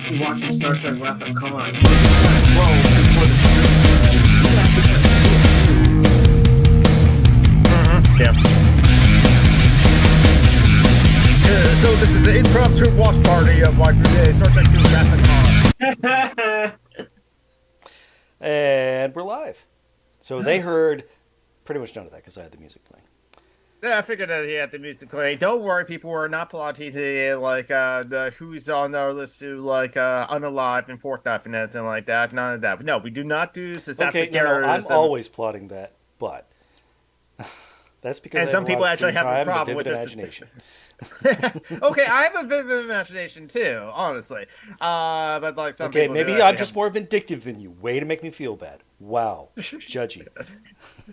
actually watching Star Trek Wrath of Khan. Whoa, before the Yeah. So this is an impromptu watch party of like Star Trek 2 Wrath of Khan. And we're live. So they heard pretty much none of that because I had the music playing. Yeah, I figured that he had the music playing. Don't worry, people, we're not plotting to like the who's on our list to like unalive and fourth dive and anything like that. None of that. But no, we do not do this. Okay, no, I'm always plotting that, but that's because and I some have people a lot of actually free have a time and problem with vivid this. imagination. Okay, I have a vivid imagination too, honestly. But like some Okay, people maybe do I'm actually just more vindictive than you. Way to make me feel bad. Wow, judgy.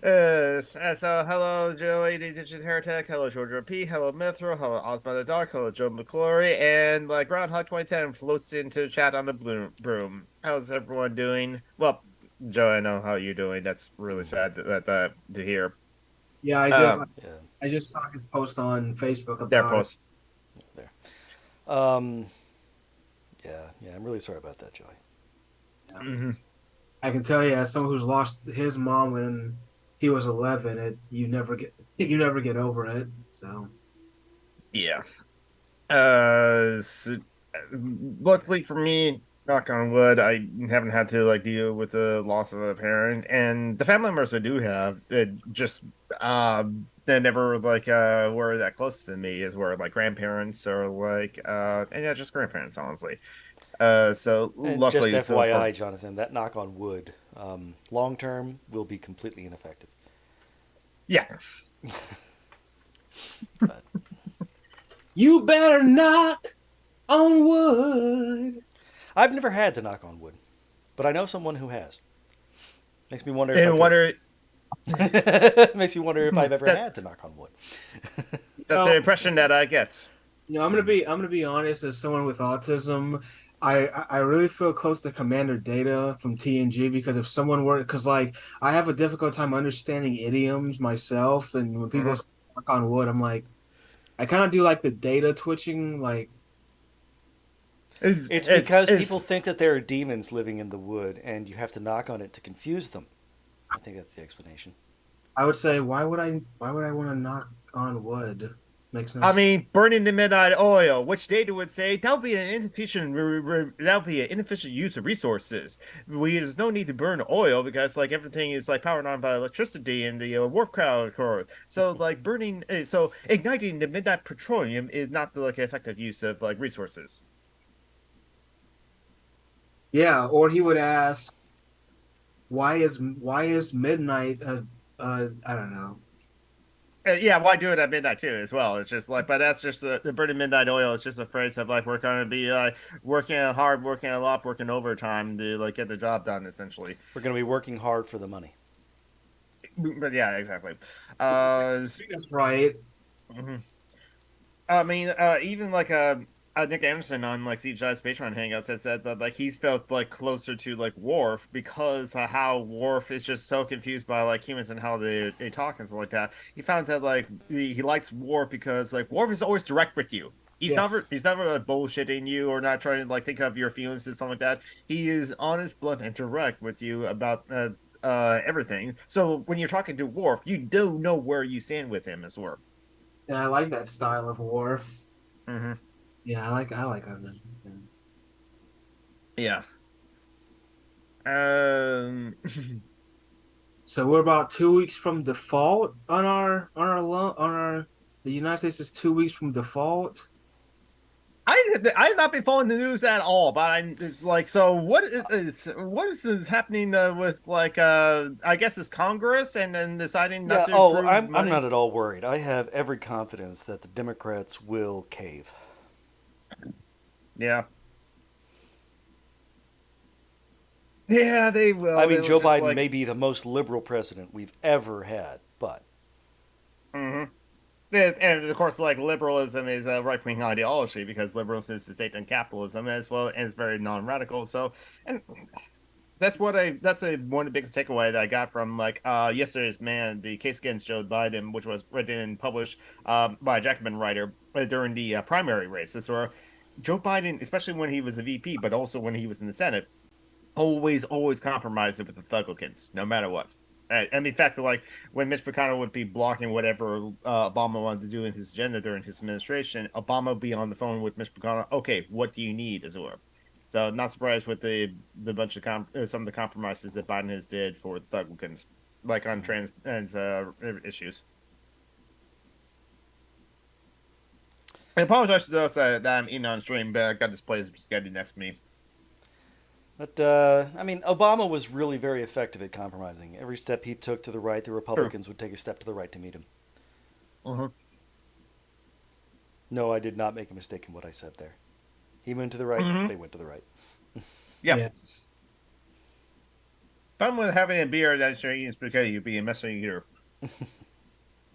So hello, Joey, the Digit Heretic. Hello, Georgia P. Hello, Mithra. Hello, Osmond the Dark. Hello, Joe McClory. And like Groundhog 2010 floats into chat on the broom. How's everyone doing? Well, Joe, I know how you're doing. That's really sad to hear. Yeah, Yeah, I just saw his post on Facebook Their about it. post. there. Um, yeah, I'm really sorry about that, Joey. Mm-hmm. I can tell you, as someone who's lost his mom when he was 11, you never get over it. So Yeah. So, luckily for me, knock on wood, I haven't had to like deal with the loss of a parent, and the family members I do have, it just they never like were that close to me as were like grandparents or like and yeah, just grandparents, honestly. So And just luckily, so far, FYI, Jonathan, that knock on wood, long term will be completely ineffective. yeah. But you better knock on wood. I've never had to knock on wood, but I know someone who has. Makes me wonder if I And wonder could. Makes me wonder if I've ever that had to knock on wood. that's the impression that I get. I'm gonna be honest. As someone with autism, I really feel close to Commander Data from TNG because if someone were because like I have a difficult time understanding idioms myself, and when people Mhm. knock on wood, I'm like I kind of do like the data twitching, like It's, It's it's, because it's, people think that there are demons living in the wood, and you have to knock on it to confuse them. I think that's the explanation. I would say, why would I want to knock on wood? Makes no I sense. mean, burning the midnight oil, which data would say that would be an inefficient use of resources. There's no need to burn oil because like everything is like powered on by electricity in the warp crowd core. So like so igniting the midnight petroleum is not the like effective use of like resources. Yeah, or he would ask, why is midnight? I don't know. Yeah, why do it at midnight too as well? It's just like, but that's just the burning midnight oil is just a phrase of like we're going to be working hard, working a lot, working overtime to like get the job done essentially. We're going to be working hard for the money. But yeah, exactly. That's right. Mhm. I mean, even like Nick Anderson on like CGI's Patreon Hangouts has said that like he's felt like closer to like Worf because how Worf is just so confused by like humans and how they talk and stuff like that. He found that like he likes Worf because like Worf is always direct with you. Yeah. He's never like, bullshitting you or not trying to like think of your feelings and stuff like that. He is honest, blunt, and direct with you about everything. So when you're talking to Worf, you do know where you stand with him as Worf. Yeah, I like that style of Worf. Mm-hmm. Yeah, I like him. Yeah. Um, So we're about 2 weeks from default on our the United States is 2 weeks from default. I've not been following the news at all, but I'm like, so what is happening with like I guess it's Congress and then deciding not Yeah, to approve I'm money. not at all worried. I have every confidence that the Democrats will cave. Yeah, yeah, they will. I They mean, will Joe just Biden like, may be the most liberal president we've ever had, but hmm Yes, and of course, like liberalism is a right wing ideology because liberalism is the state and capitalism as well, and it's very non radical. So, and that's one of the biggest takeaway that I got from like yesterday's Man, the case against Joe Biden, which was written and published by a Jacobin writer during the primary race. This where Joe Biden, especially when he was a VP, but also when he was in the Senate, always compromised with the Republicans, no matter what. And the fact that like when Mitch McConnell would be blocking whatever Obama wanted to do in his agenda during his administration, Obama would be on the phone with Mitch McConnell. Okay, what do you need, as it were? So not surprised with the bunch of some of the compromises that Biden has did for the Republicans, like on trans issues. I apologize to those that I'm eating on stream, but I got this place spaghetti next to me. But I mean, Obama was really very effective at compromising. Every step he took to the right, the True. Republicans would take a step to the right to meet him. Uh-huh. No, I did not make a mistake in what I said there. He went to the right, Mm-hmm. they went to the right. Yeah. Yeah. Fun with having a beer that's your eating spaghetti, you'd be a messy eater.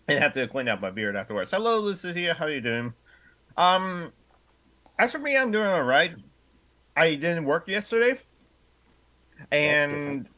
And have to clean out my beard afterwards. Hello, Lucy here. How you doing? Um, as for me, I'm doing all right. I didn't work yesterday, That's different. and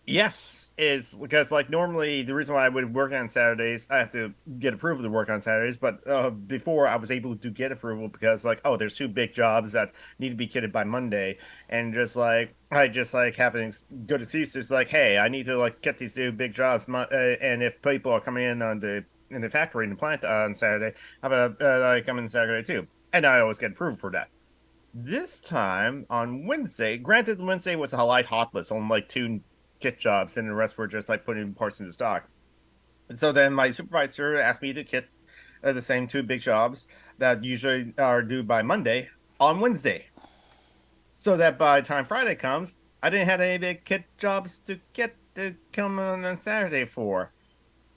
yes, is because like normally the reason why I would work on Saturdays, I have to get approval to work on Saturdays. But before I was able to get approval because like, oh, there's two big jobs that need to be kitted by Monday, and just like I just like having good excuses like, hey, I need to like get these two big jobs, and if people are coming in the factory in the plant on Saturday, how about I come in Saturday too? And I always get approved for that. This time on Wednesday, granted, Wednesday was a light hot list on like two kit jobs, and the rest were just like putting parts into stock. And so then my supervisor asked me to kit the same two big jobs that usually are due by Monday on Wednesday, so that by the time Friday comes, I didn't have any big kit jobs to get to come on Saturday for.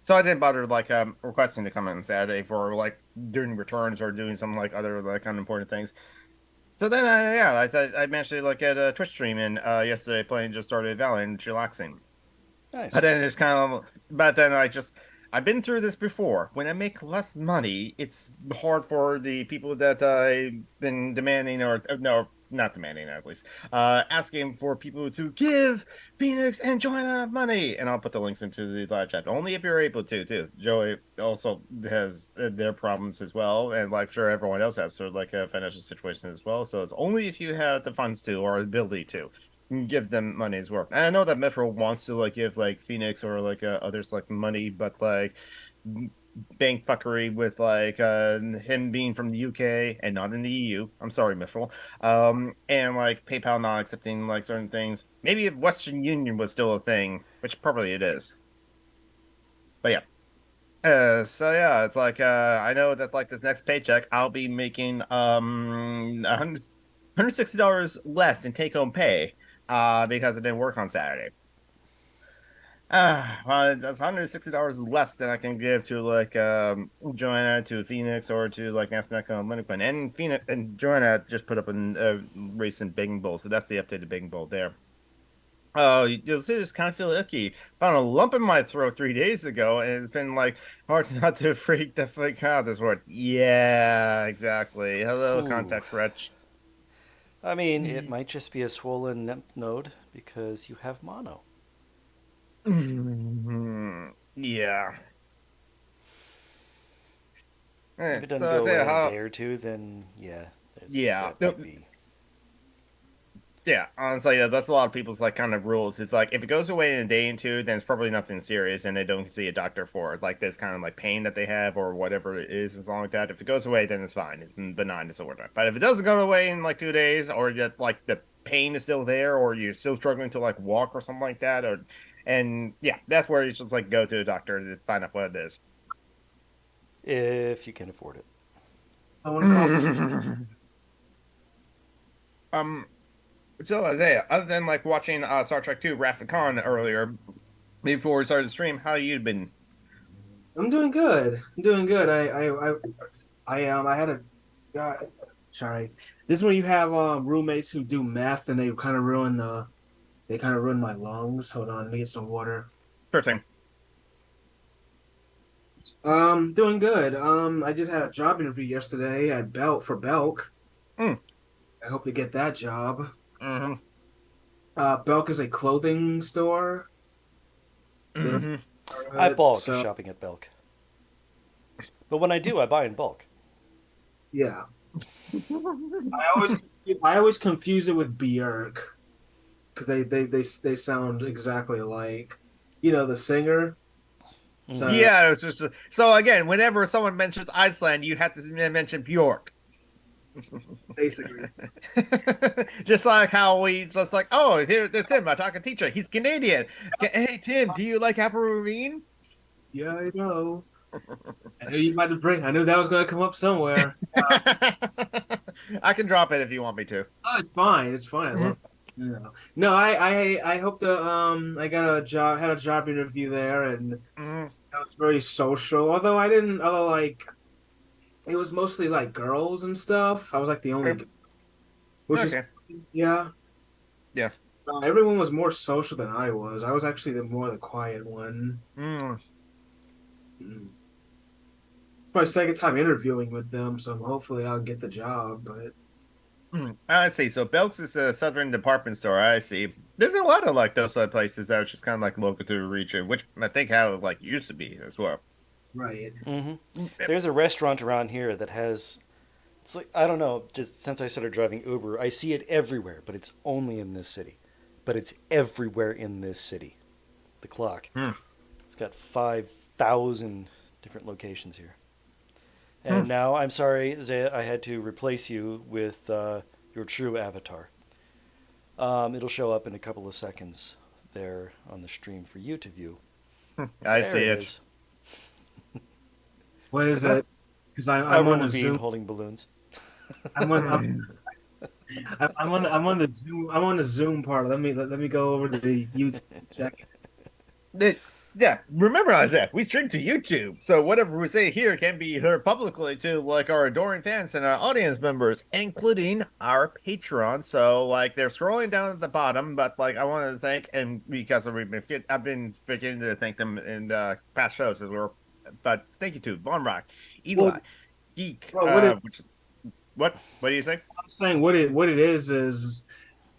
So I didn't bother like requesting to come on Saturday for like doing returns or doing some like other like unimportant things. So then, I managed to like get a Twitch stream in yesterday, playing just started Valorant and chillaxing. Nice. But then it's kind of, but then I've been through this before. When I make less money, it's hard for the people that I've been demanding, or no, not demanding at least, asking for people to give Phoenix and Joanna money. And I'll put the links into the live chat only if you're able to, too. Joey also has their problems as well, and like sure everyone else has sort of like a financial situation as well. So it's only if you have the funds to or ability to give them money's worth. And I know that Metro wants to like give like Phoenix or like others like money, but like bank fuckery with like him being from the UK and not in the EU. I'm sorry, Metro. And like PayPal not accepting like certain things. Maybe if Western Union was still a thing, which probably it is. But yeah. So yeah, it's like I know that like this next paycheck I'll be making $160 less in take home pay because I didn't work on Saturday. Well, that's $160 less than I can give to like Joanna, to Phoenix, or to like Nasdaq on Linux. And Phoenix and Joanna just put up a recent Baking Bowl, so that's the updated Baking Bowl there. Oh, you'll see, just kind of feel icky. Found a lump in my throat 3 days ago, and it's been like hard not to freak the fuck out this word. Yeah, exactly. Hello, Ooh. contact wretch. I mean, it might just be a swollen lymph node because you have mono. Yeah. If it doesn't So I go say away in a how. day or two, then yeah, Yeah. that might be. Yeah, honestly, yeah, that's a lot of people's like kind of rules. It's like if it goes away in a day or two, then it's probably nothing serious, and they don't see a doctor for it. Like this kind of like pain that they have or whatever it is, and something like that. If it goes away, then it's fine. It's benign disorder. But if it doesn't go away in like 2 days, or that like the pain is still there, or you're still struggling to like walk or something like that, or and yeah, that's where you just like go to a doctor to find out what it is. If you can afford it. I want to call. um, so Isaiah, other than like watching Star Trek 2 Wrath of Khan earlier before we started the stream, how you been? I'm doing good. I'm doing good. I had a God, sorry. This is when you have roommates who do meth and they kind of ruin my lungs. Hold on, let me get some water. Sure thing. Doing good. I just had a job interview yesterday at Belk. Mm, I hope to get that job. mm-hmm, Belk is a clothing store. Little mm-hmm. I neighborhood. bulk So shopping at Belk, but when I do, I buy in bulk. yeah. I always I always confuse it with Björk because they sound exactly alike. You know, the singer. Mm-hmm. So Yeah, it's just so again, whenever someone mentions Iceland, you have to mention Bjork. basically, Just like how we just like, oh, here, there's Tim, my talking teacher. He's Canadian. Hey, Tim, do you like Avril Lavigne? yeah, I know. I knew you about to bring. I knew that was going to come up somewhere. I can drop it if you want me to. Oh, it's fine. It's fine. I love it. No, I hope to I got a job had a job interview there and it Mhm. was very social. Although I didn't although like it was mostly like girls and stuff. I was like the only which is Okay. yeah. Yeah. Everyone was more social than I was. I was actually the quiet one. Mm. Mm. It's my second time interviewing with them, so hopefully I'll get the job. But Mm. I see. So Belk's is a southern department store. I see. There's a lot of like those places that are just kind of like local to the region, which I think how it like used to be as well. right. Mm-hmm. Mm. There's a restaurant around here that has. It's like I don't know. Just since I started driving Uber, I see it everywhere, but it's only in this city. But it's everywhere in this city. The clock. Hmm. It's got 5,000 different locations here. Hmm. And now I'm sorry, Zaya, I had to replace you with your true avatar. It'll show up in a couple of seconds there on the stream for you to view. I There see it it. is. What is Huh? it? Because I'm Avril on the Lavigne Zoom. holding balloons. I'm on the Zoom. I'm on the Zoom part. Let me go over to the YouTube check. The- yeah, remember Isaac, we stream to YouTube, so whatever we say here can be heard publicly to like our adoring fans and our audience members, including our Patreon. So like they're scrolling down at the bottom, but like I want to thank and because I've been forgetting to thank them in the past shows as well. But thank you to Von Rock, Well, Eli, Geek, well, what it, which what do you say? I'm saying what it is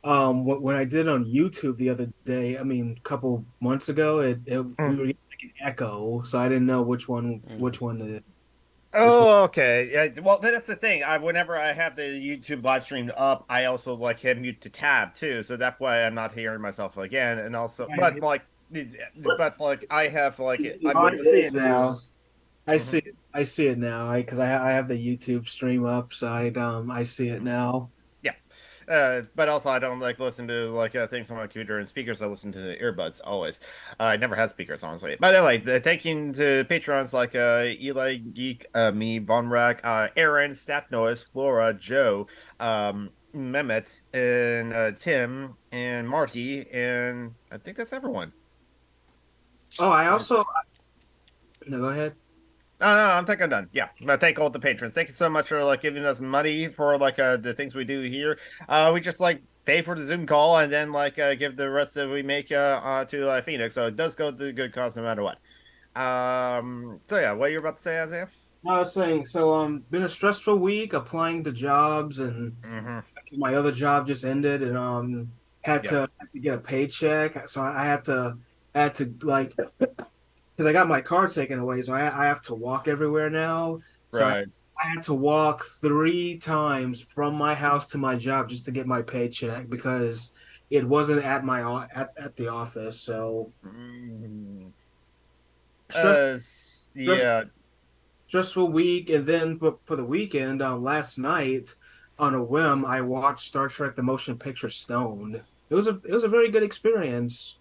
when I did on YouTube the other day. I mean, a couple months ago, it we were getting like an echo, so I didn't know Mm. which one. Oh, okay. Yeah, well, that's the thing. Whenever I have the YouTube live stream up, I also like hit mute to tab too, so that's why I'm not hearing myself again. And also, but like I have like Oh, I'm I see it listening now. to. I see Mhm. it. I see it now. Because I have the YouTube stream up, so I see it now. Yeah. But also I don't like listen to like things on my computer and speakers. I listen to the earbuds always. I never had speakers honestly. But anyway, thank you to patrons like Eli Geek, me, Von Rack, Aaron, Stat Noise, Flora, Joe, Mehmet, and Tim and Marty, and I think that's everyone. Oh, I also no, go ahead. No, I think I'm done. Yeah, but thank all the patrons. Thank you so much for like giving us money for like the things we do here. We just like pay for the Zoom call and then like give the rest that we make to Phoenix. So it does go to the good cause no matter what. So yeah, what you're about to say, Isaiah? No, I was saying so. Been a stressful week applying to jobs, and Mm-hmm. my other job just ended, and Yeah. had to get a paycheck. So I had to like because I got my car taken away, so I have to walk everywhere now. So Right. I had to walk 3 times from my house to my job just to get my paycheck because it wasn't at at the office. So Mm. stress, stress, Yeah. stressful week, and then for the weekend, last night on a whim, I watched Star Trek: The Motion Picture Stoned. It was a very good experience.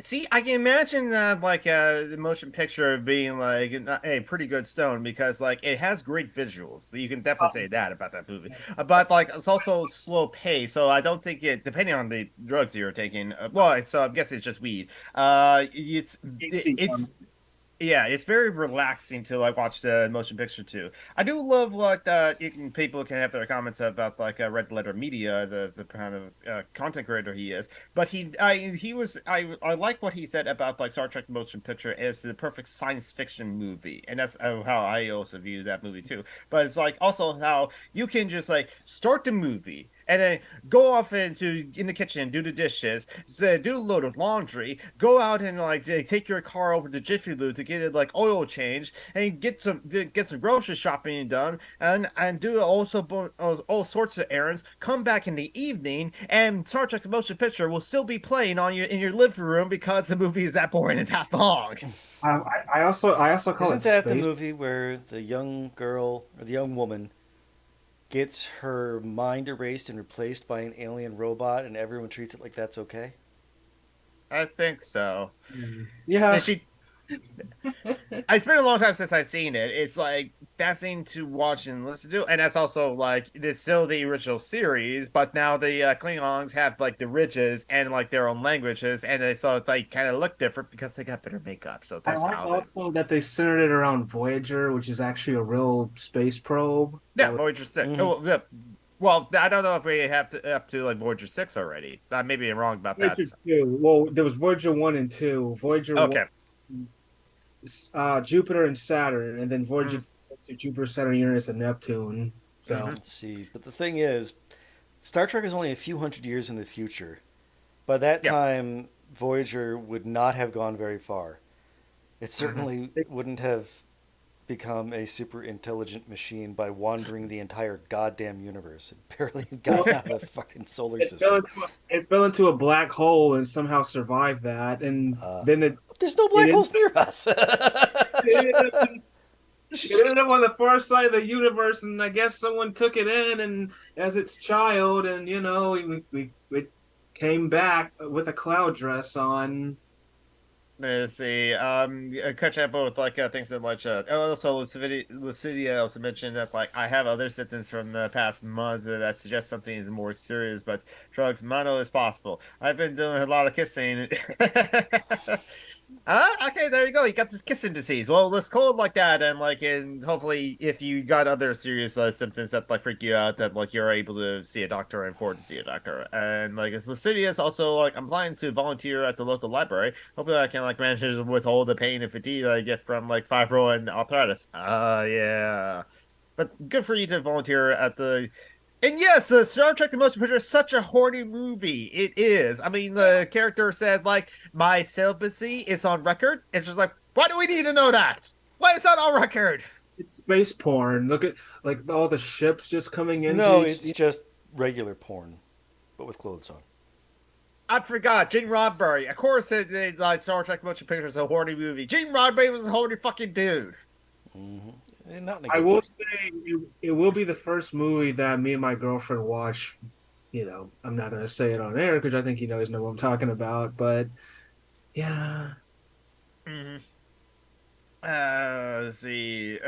See, I can imagine that like the motion picture being like a pretty good stone because like it has great visuals. You can definitely say that about that movie. But like it's also slow pace, so I don't think it depending on the drugs you're taking. Well, so I guess it's just weed. It's yeah, it's very relaxing to like watch the motion picture too. I do love like that people can have their comments about like Red Letter Media, the kind of content creator he is. But I like what he said about like Star Trek motion picture as the perfect science fiction movie, and that's how I also view that movie too. But it's like also how you can just like start the movie. and then go off into in the kitchen, do the dishes, do a load of laundry, go out and like take your car over to Jiffy Lube to get it like oil change, and get some grocery shopping done, and do also all sorts of errands. Come back in the evening, and Star Trek: The Motion Picture will still be playing on your in your living room because the movie is that boring and that long. I also call it Isn't that the space. movie where the young girl or the young woman gets her mind erased and replaced by an alien robot, and everyone treats it like that's okay? I think so. And Yeah, she it's been a long time since I've seen it. It's like fascinating to watch and listen to, and that's also like it's still the original series, but now the Klingons have like the ridges and like their own languages, and they so they kind of look different because they got better makeup. So I that's like how they. also that they centered it around Voyager, which is actually a real space probe. Yeah, Voyager 6. Mm-hmm. Oh, yeah. Well, I don't know if we have to up to like Voyager 6 already. Maybe I'm wrong about that. Voyager 2. Well, there was Voyager 1 and 2. Voyager 1, Okay. Jupiter and Saturn, and then Voyager Mm-hmm. 2 to Jupiter, Saturn, Uranus, and Neptune. So, Mm-hmm. Let's see. But the thing is, Star Trek is only a few hundred years in the future. By that Yeah. time, Voyager would not have gone very far. It Mm-hmm. certainly wouldn't have become a super intelligent machine by wandering the entire goddamn universe. It barely well, got out of the fucking solar it fell system. into it fell into a black hole and somehow survived that, and Uh, then it there's no it black ended, holes near us. it ended up it ended up on the far side of the universe, and I guess someone took it in and as its child, and we came back with a cloud dress on. Let's see. Catching up with like things that like also Lucidia also mentioned that like I have other symptoms from the past month that suggest something is more serious, but drugs mono is possible. I've been doing a lot of kissing. Okay, there you go. You got this kissing disease. Well, let's call it like that, and like, and hopefully, if you got other serious symptoms that like freak you out, that like you're able to see a doctor and afford to see a doctor. And like, it's Lucidius also like I'm planning to volunteer at the local library. Hopefully, I can like manage to withhold the pain and fatigue I get from like fibro and arthritis. Yeah. But good for you to volunteer at the and yes, Star Trek: The Motion Picture is such a horny movie. It is. I mean, the character said like my celibacy is on record. It's just like, why do we need to know that? Why is that on record? It's space porn. Look at like all the ships just coming into no, each. it's just regular porn, but with clothes on. I forgot. Gene Roddenberry. Of course, like Star Trek: Motion Picture is a horny movie. Gene Roddenberry was a horny fucking dude. And not in a I good will way. say it will be the first movie that me and my girlfriend watch. I'm not gonna say it on air because I think you guys know what I'm talking about. But yeah, Mm-hmm. Let's see.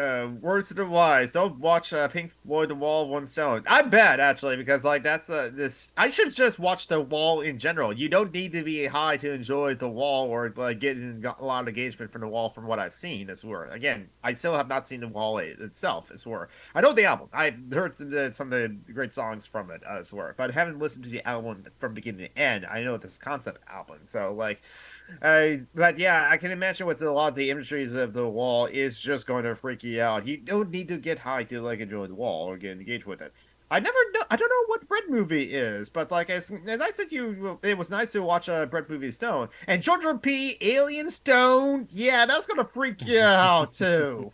Words to the wise. Don't watch Pink Floyd The Wall One Stone. I bet actually because like that's this. I should just watch The Wall in general. You don't need to be high to enjoy The Wall or like get a lot of engagement from The Wall from what I've seen. As were again, I still have not seen The Wall itself. As were I know the album. I've heard some of the great songs from it as were, but I haven't listened to the album from beginning to end. I know this concept album, so like but yeah, I can imagine with a lot of the imageries of the wall is just going to freak you out. You don't need to get high to like enjoy the wall or get engaged with it. I never know. I don't know what Bread movie is, but like as I said, it was nice to watch a Bread movie Stone and Georgia P. Alien Stone. Yeah, that's gonna freak you out too.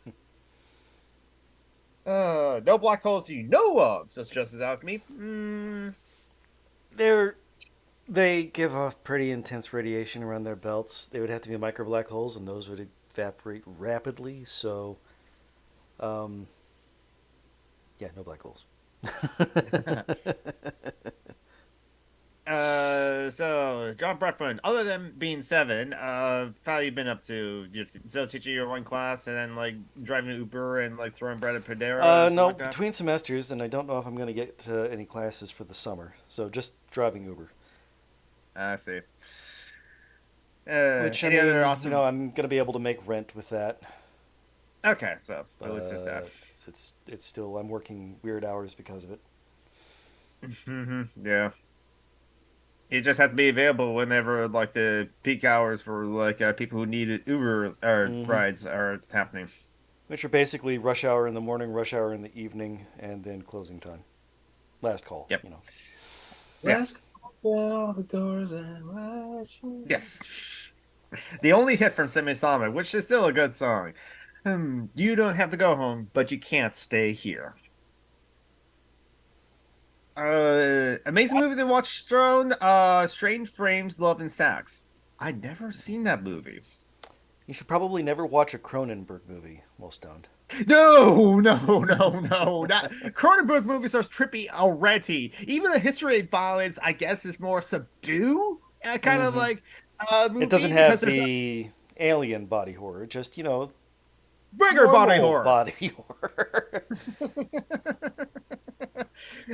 No black holes you know of, says Justice Alchemy. They're They give off pretty intense radiation around their belts. They would have to be micro black holes, and those would evaporate rapidly. So, um, yeah, no black holes. So John Breckman, other than being seven, how you been up to? You're still teaching your one class and then like driving Uber and like throwing bread at Padera and stuff No, like that? between semesters, and I don't know if I'm going to get to any classes for the summer. So just driving Uber. I see. Which, I Any other mean, awesome? I'm going to be able to make rent with that. Okay, so at least there's that. But it's still, I'm working weird hours because of it. Yeah. You just have to be available whenever like the peak hours for like people who need Uber or hmm rides are happening. Which are basically rush hour in the morning, rush hour in the evening, and then closing time. Last call, Yep. you know. Yeah. Let's open all the doors and let you. Yes. The only hit from Semi Sama, which is still a good song. You don't have to go home, but you can't stay here. Amazing movie to watch, Throne. Strange Frames, Love and Sax. I'd never seen that movie. You should probably never watch a Cronenberg movie while stoned. No, no, no, no. That Cronenberg movies are trippy already. Even A History of Violence, I guess, is more subdued, kind of Hmm. like It doesn't movie because have there's no the alien body horror, just, bigger body normal horror. body horror.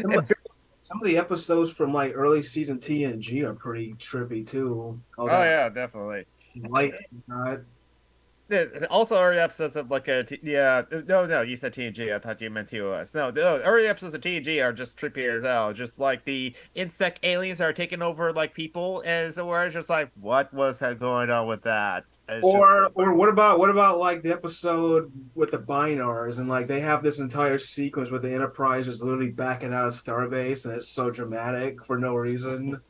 Some of, And some of the episodes from like early season TNG are pretty trippy too. All oh that yeah, definitely. light, God. Also, early episodes of yeah, no, you said TNG. I thought you meant TOS. No, early episodes of TNG are just trippy as hell. Just like the insect aliens are taking over like people, and so we're just like, what was going on with that? It's just Or what about like the episode with the Binars and like they have this entire sequence where the Enterprise is literally backing out of Starbase and it's so dramatic for no reason.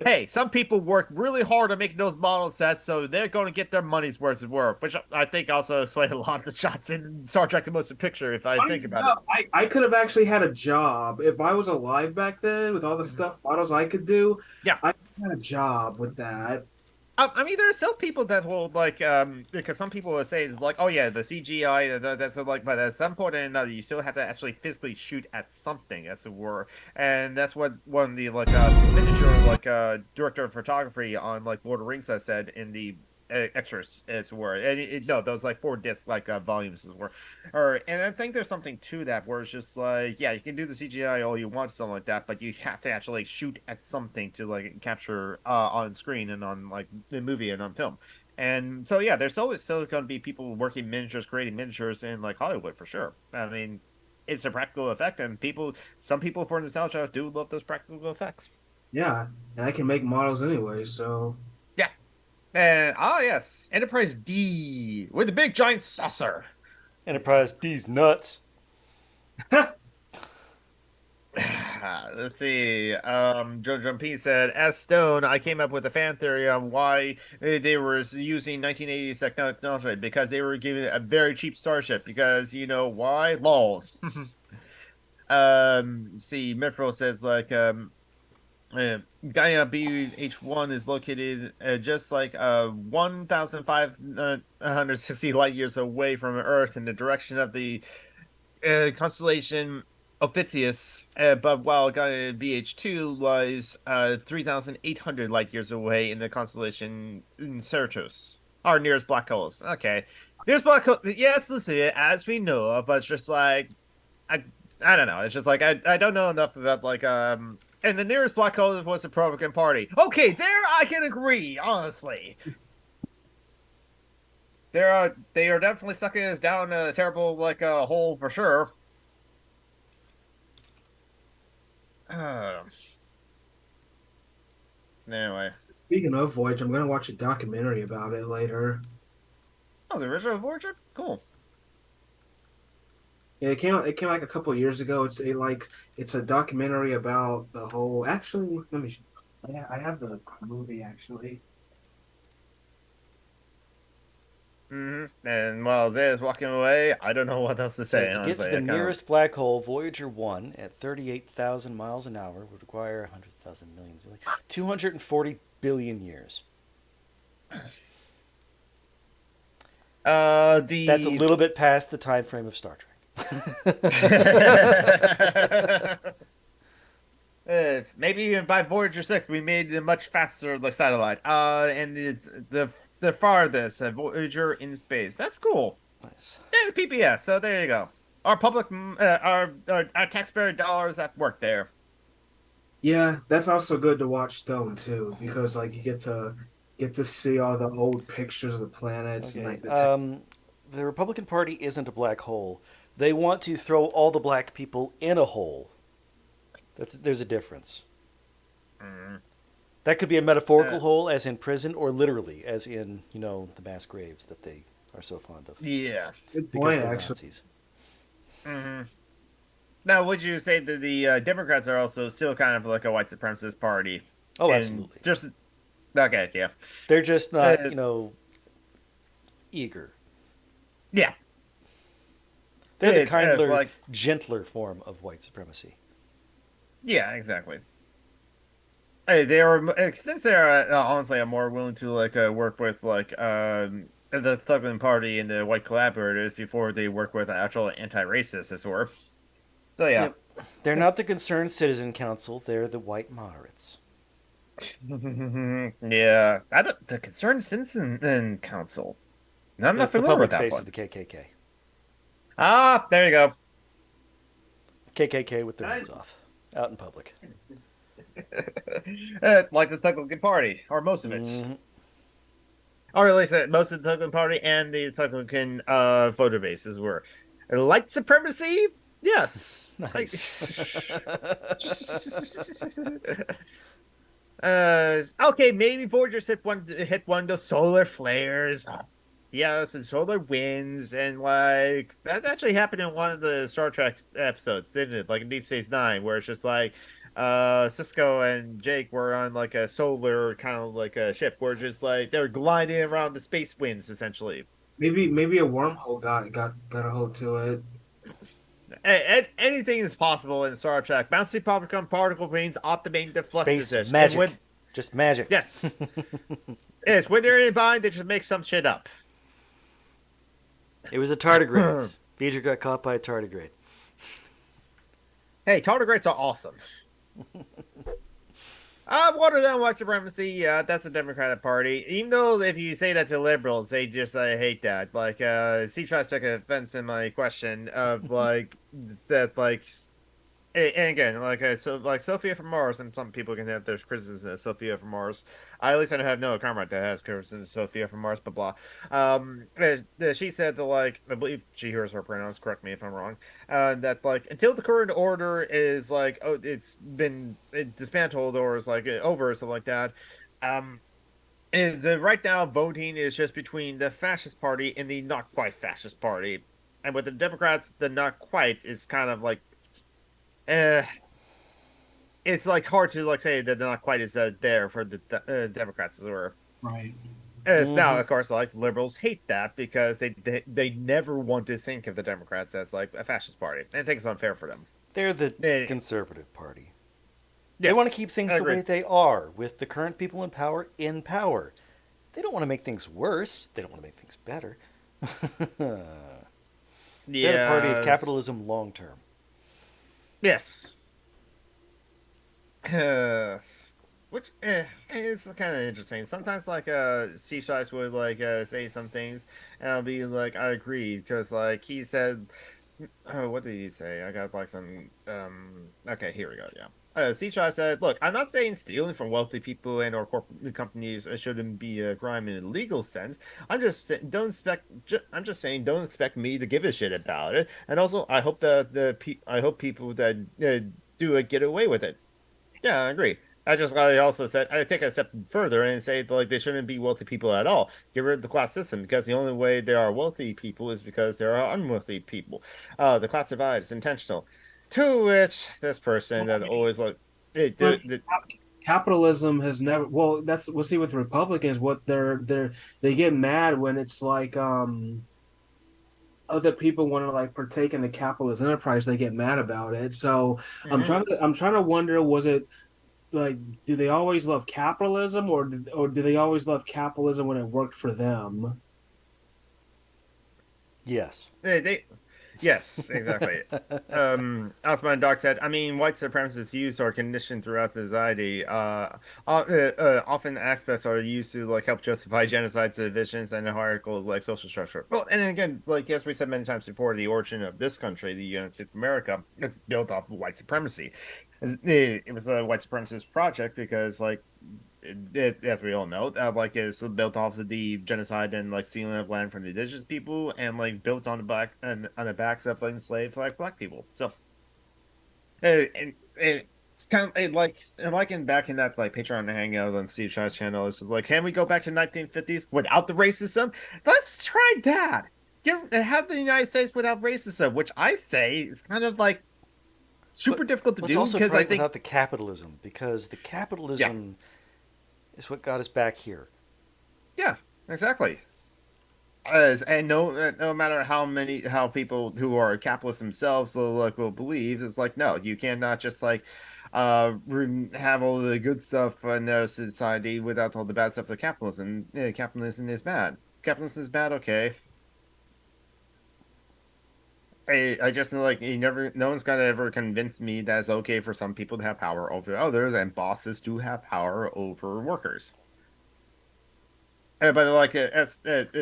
hey, some people work really hard on making those model sets, so they're going to get their money's worth of work, which I think also explains a lot of the shots in Star Trek: The Motion Picture. If I think about it. I could have actually had a job if I was alive back then with all the Mhm. stuff models I could do. Yeah. I had a job with that. I mean, there are still people that will like, because some people will say like, oh yeah, the CGI, that's like, but at some point or another, you still have to actually physically shoot at something, as it were, and that's what one of the like, miniature like, director of photography on like Lord of the Rings has said in the extras, as it were, and no, those like 4 disc like volumes as it were, or and I think there's something to that where it's just like, yeah, you can do the CGI all you want, something like that, but you have to actually shoot at something to like capture on screen and on like the movie and on film. And so yeah, there's always still going to be people working miniatures, creating miniatures in like Hollywood for sure. I mean, it's a practical effect, and some people for nostalgia do love those practical effects. Yeah, and I can make models anyway, so Yeah. And yes, Enterprise D with the big giant saucer. Enterprise D's nuts. Let's see. Joe Jumpy said, as Stone, I came up with a fan theory on why they were using 1980s technology because they were giving it a very cheap starship. Because you know why? Laws. See, Mithril says like Gaia BH1 is located just like 1,560 light years away from Earth in the direction of the constellation Ophiuchus, but while Gaia BH2 lies 3,800 light years away in the constellation Certus, our nearest black holes. Okay, nearest black hole. Yes, listen, as we know, but it's just like I, I don't know. It's just like I don't know enough about like And the nearest black hole was the Republican Party. Okay, there I can agree, honestly. They are definitely sucking us down a terrible like hole for sure. Uh, anyway. speaking of Voyage, I'm gonna watch a documentary about it later. Oh, the original Voyager? Cool. Yeah, it came like a couple of years ago. It's a documentary about the whole. Actually, let me. I have the movie actually. And while Zay is walking away, I don't know what else to So say, to get to honestly. the nearest black hole, Voyager 1 at 38,000 miles an hour would require 100,000 millions, 240 billion years. That's a The little bit past the time frame of Star Trek. Yes, maybe even by Voyager 6 we made a much faster like satellite. And it's the farthest Voyager in space. That's cool. Nice. Yeah, the PPS. So there you go. Our public, our taxpayer dollars at work there. Yeah, that's also good to watch Stone too, because like you get to see all the old pictures of the planets and Okay. like the The Republican Party isn't a black hole. They want to throw all the black people in a hole. There's a difference. Mm. That could be a metaphorical Uh, hole, as in prison, or literally, as in the mass graves that they are so fond of yeah. good because point they're actually. Nazis. hmm Now, would you say that the Democrats are also still kind of like a white supremacist party? Oh, And absolutely. just okay, yeah, They're just not, uh, eager. yeah. They're the It's kindler, like gentler form of white supremacy. yeah, exactly. Hey, they are since they're honestly, I'm more willing to like work with like the Thugman Party and the white collaborators before they work with actual anti-racists, as it were. So yeah. Yep. They're not the concerned citizen council. They're the white moderates. Yeah, I don't. The Concerned Citizen Council. No, I'm not That's the familiar with public that face of one. the KKK. Ah, there you go. KKK with their I, heads off, out in public. Like the Thugman Party, or most of it, Hmm. or at least most of the Thugman Party and the Thugman voter bases were white supremacy. Yes, like. Nice. Okay, maybe Voyager hit one of those solar flares. Yes, and solar winds, and like that actually happened in one of the Star Trek episodes, didn't it? Like in Deep Space Nine, where it's just like Cisco and Jake were on like a solar kind of like a ship where just like they were gliding around the space winds essentially. maybe a wormhole got a hold to it. Anything is possible in Star Trek. Bouncy popcorn particle beams optimate the flux Space position. And when magic. Just magic. yes, yes, when they're in bind, they just make some shit up. It was the tardigrades. Beecher got caught by a tardigrade. Hey, tardigrades are awesome. Water down white supremacy. Yeah, that's the Democratic Party. Even though if you say that to liberals, they just hate that. Like, C tries to take offense in my question of like that, like, and again, like, so like Sophia from Mars, and some people can have their criticisms of Sophia from Mars. I at least I don't have no comrade that has criticisms of Sophia from Mars, blah blah. She said that like I believe she hears her pronouns. Correct me if I'm wrong. That like until the current order is like it's been dismantled or is like over or something like that. Um, and the right now voting is just between the fascist party and the not quite fascist party, and with the Democrats, the not quite is kind of like uh it's like hard to like say that they're not quite as there for the Democrats as it were. Right. As now, Hmm. of course, like liberals hate that because they never want to think of the Democrats as like a fascist party, and I think it's unfair for them. They're the Eh, conservative party. They want to yes, keep things I the agree. way they are, with the current people in power in power. They don't want to make things worse. They don't want to make things better. They're the party of Yes, capitalism long term. yes. Which it's kind of interesting. Sometimes like C Shice would like say some things, and I'll be like, I agree because like he said. Oh, what did he say? I got like some. Okay, here we go. Yeah. Seashai said, "Look, I'm not saying stealing from wealthy people and or corporate companies shouldn't be a crime in a legal sense. Don't expect. I'm just saying, don't expect me to give a shit about it. And also, I hope I hope people that do it get away with it. Yeah, I agree. I also said I take it a step further and say like they shouldn't be wealthy people at all. Get rid of the class system because the only way there are wealthy people is because there are unwealthy people. The class divide is intentional. To which this person that always like it, But capitalism has never, well, that's, we'll see with Republicans, what they get mad when it's like other people want to like partake in the capitalist enterprise, they get mad about it. So Mhm. I'm trying to wonder, was it like, do they always love capitalism, or do they always love capitalism when it worked for them? Yes. They yes, exactly. Osman Doc said, I mean, white supremacist views are conditioned throughout society. Often aspects are used to like help justify genocides, divisions, and hierarchical like social structure. Well, and again, like as we said many times before, the origin of this country, the United States of America, is built off of white supremacy. It was a white supremacist project because like as we all know, like it's built off of the genocide and like stealing of land from the indigenous people, and like built on the back and on the backs of like, enslaved like black people. So, it's kind of like in back in that like Patreon hangout on Steve Shaw's channel. It's just like, can we go back to 1950s without the racism? Let's try that. Have the United States without racism, which I say is kind of like super But difficult to let's do also because try I it think without the capitalism, because the yeah, capitalism is what got us back here. yeah, exactly. As and no matter how people who are capitalists themselves will believe, it's like no, you cannot just like have all the good stuff in their society without all the bad stuff of capitalism. Yeah, capitalism is bad. Capitalism is bad. Okay, I just like you never. No one's gonna ever convince me that it's okay for some people to have power over others, and bosses do have power over workers. But like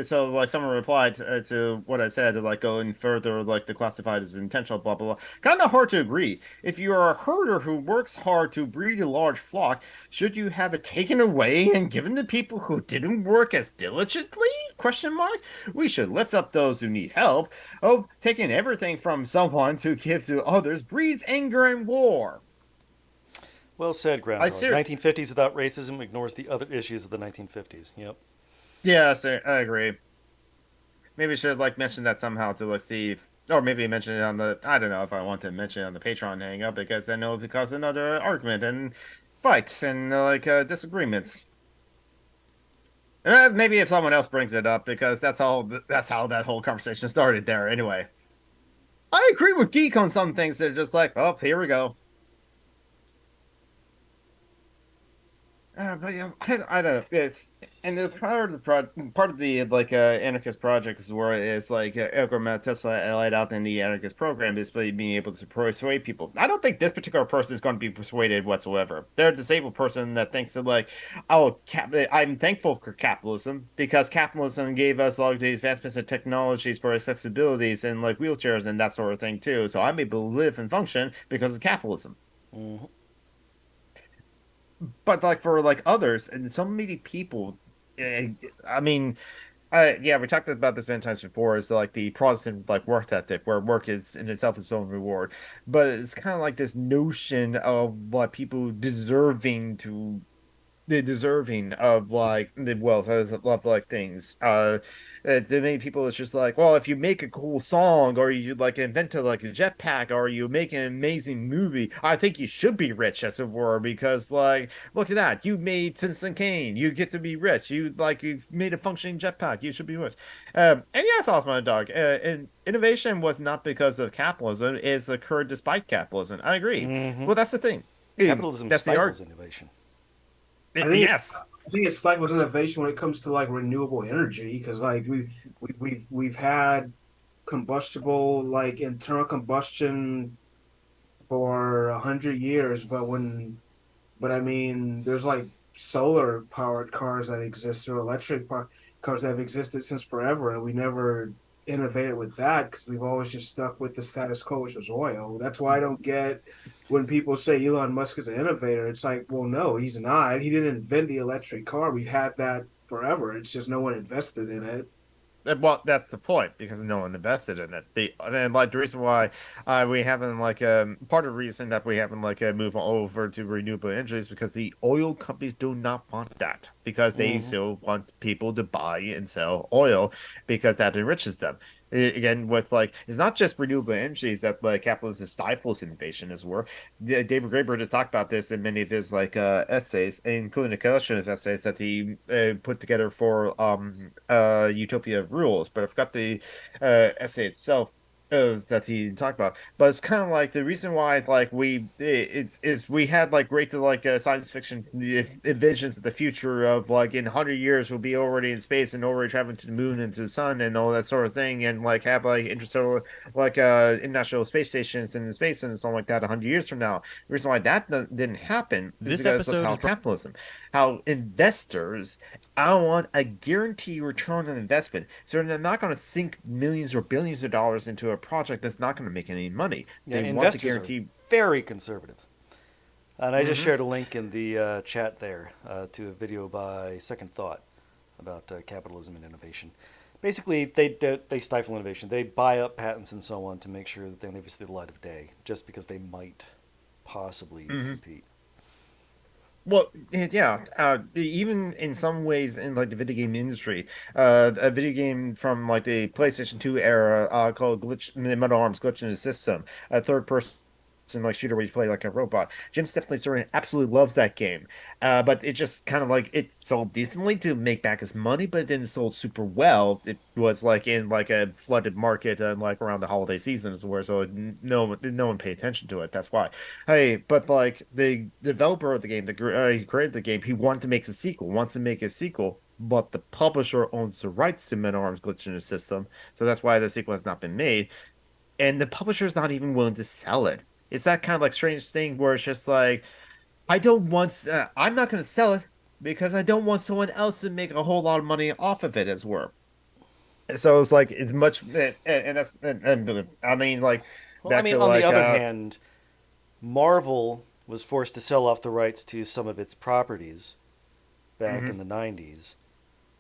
so like someone replied to what I said like going further like the classified as intentional blah blah blah kind of hard to agree. If you are a herder who works hard to breed a large flock, should you have it taken away and given to people who didn't work as diligently? Question mark. We should lift up those who need help. Oh, taking everything from someone to give to others breeds anger and war. Well said, I Groundhog. ser 1950s without racism ignores the other issues of the 1950s. Yep. Yeah, sir, I agree. Maybe I should like mention that somehow to like see if, or maybe mention it on the. I don't know if I want to mention it on the Patreon hangout because I know it cause another argument and fights and disagreements. Maybe if someone else brings it up because that's how that whole conversation started there. Anyway, I agree with Geek on some things. They're just like, oh, here we go. But yeah, I don't. It's and the part of the anarchist project is where it's like Elgar Tesla laid out in the anarchist program is being able to persuade people. I don't think this particular person is going to be persuaded whatsoever. They're a disabled person that thinks that like, oh, I'm thankful for capitalism because capitalism gave us all these advancements in technologies for accessibilities and like wheelchairs and that sort of thing too. So I'm able to live and function because of capitalism. Hmm. But like for like others and so many people eh, I mean yeah, we talked about this many times before is like the Protestant like work ethic where work is in itself its own reward, but it's kind of like this notion of what people deserving to the deserving of like the wealth of like things. To many people, it's just like, well, if you make a cool song or you like invent like a jetpack or you make an amazing movie, I think you should be rich, as it were, because like, look at that, you made Citizen Kane, you get to be rich. You've made a functioning jetpack, you should be rich. And yes, Osman Dog, and innovation was not because of capitalism; it's occurred despite capitalism. I agree. Hmm. Well, that's the thing. Capitalism That's the art. stifles innovation. I think Yes. I think it's like with innovation when it comes to like renewable energy because like we've had combustible like internal combustion for 100 years, but I mean there's like solar powered cars that exist or cars that have existed since forever, and we never innovated with that because we've always just stuck with the status quo, which was oil. That's why I don't get when people say Elon Musk is an innovator. It's like, well, no, he's not. He didn't invent the electric car. We've had that forever. It's just no one invested in it. Well, that's the point because no one invested in it. The reason why we haven't part of the reason that we haven't move over to renewable energy is because the oil companies do not want that because they Hmm. still want people to buy and sell oil because that enriches them. Again, with like it's not just renewable energies that like capitalism stifles innovation as well. David Graeber has talked about this in many of his essays, including a collection of essays that he put together for Utopia of Rules. But I forgot the essay itself that he talked about. But it's kind of like the reason why like it's is we had like great science fiction visions of the future of like in 100 years we'll be already in space and already traveling to the moon and to the sun and all that sort of thing and like have like interstellar international space stations in space and something like that 100 years from now. The reason why that didn't happen is This because of episode how is brought. capitalism, how investors, I want a guaranteed return on investment. So they're not going to sink millions or billions of dollars into a project that's not going to make any money. Yeah, They want the investors are guarantee. very conservative. And I just Hmm. shared a link in the chat there to a video by Second Thought about capitalism and innovation. Basically, they stifle innovation. They buy up patents and so on to make sure that they never see the light of day, just because they might possibly Hmm. compete. Well, yeah. Even in some ways, in like the video game industry, a video game from like the PlayStation 2 era, called Glitch, Metal Arms Glitch in the System, a third person like shooter where you play like a robot. Jim's definitely sort of absolutely loves that game. But it just kind of like it sold decently to make back his money, but it didn't sold super well. It was like in like a flooded market and like around the holiday seasons where so no one paid attention to it. That's why. Hey, but like the developer of the game, he created the game, he wanted to make a sequel, wants to make a sequel. But the publisher owns the rights to Men Arms glitch in the system, so that's why the sequel has not been made. And the publisher is not even willing to sell it. It's that kind of like strange thing where it's just like I don't want I'm not going to sell it because I don't want someone else to make a whole lot of money off of it as well. So it's like as much and that's and I mean like Well, I back mean, to on the like other hand, Marvel was forced to sell off the rights to some of its properties back in mhm. the 90s.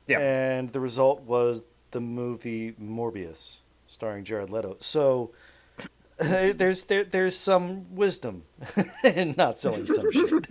Yeah. And the result was the movie Morbius, starring Jared Leto. So there's some wisdom in not selling some shit.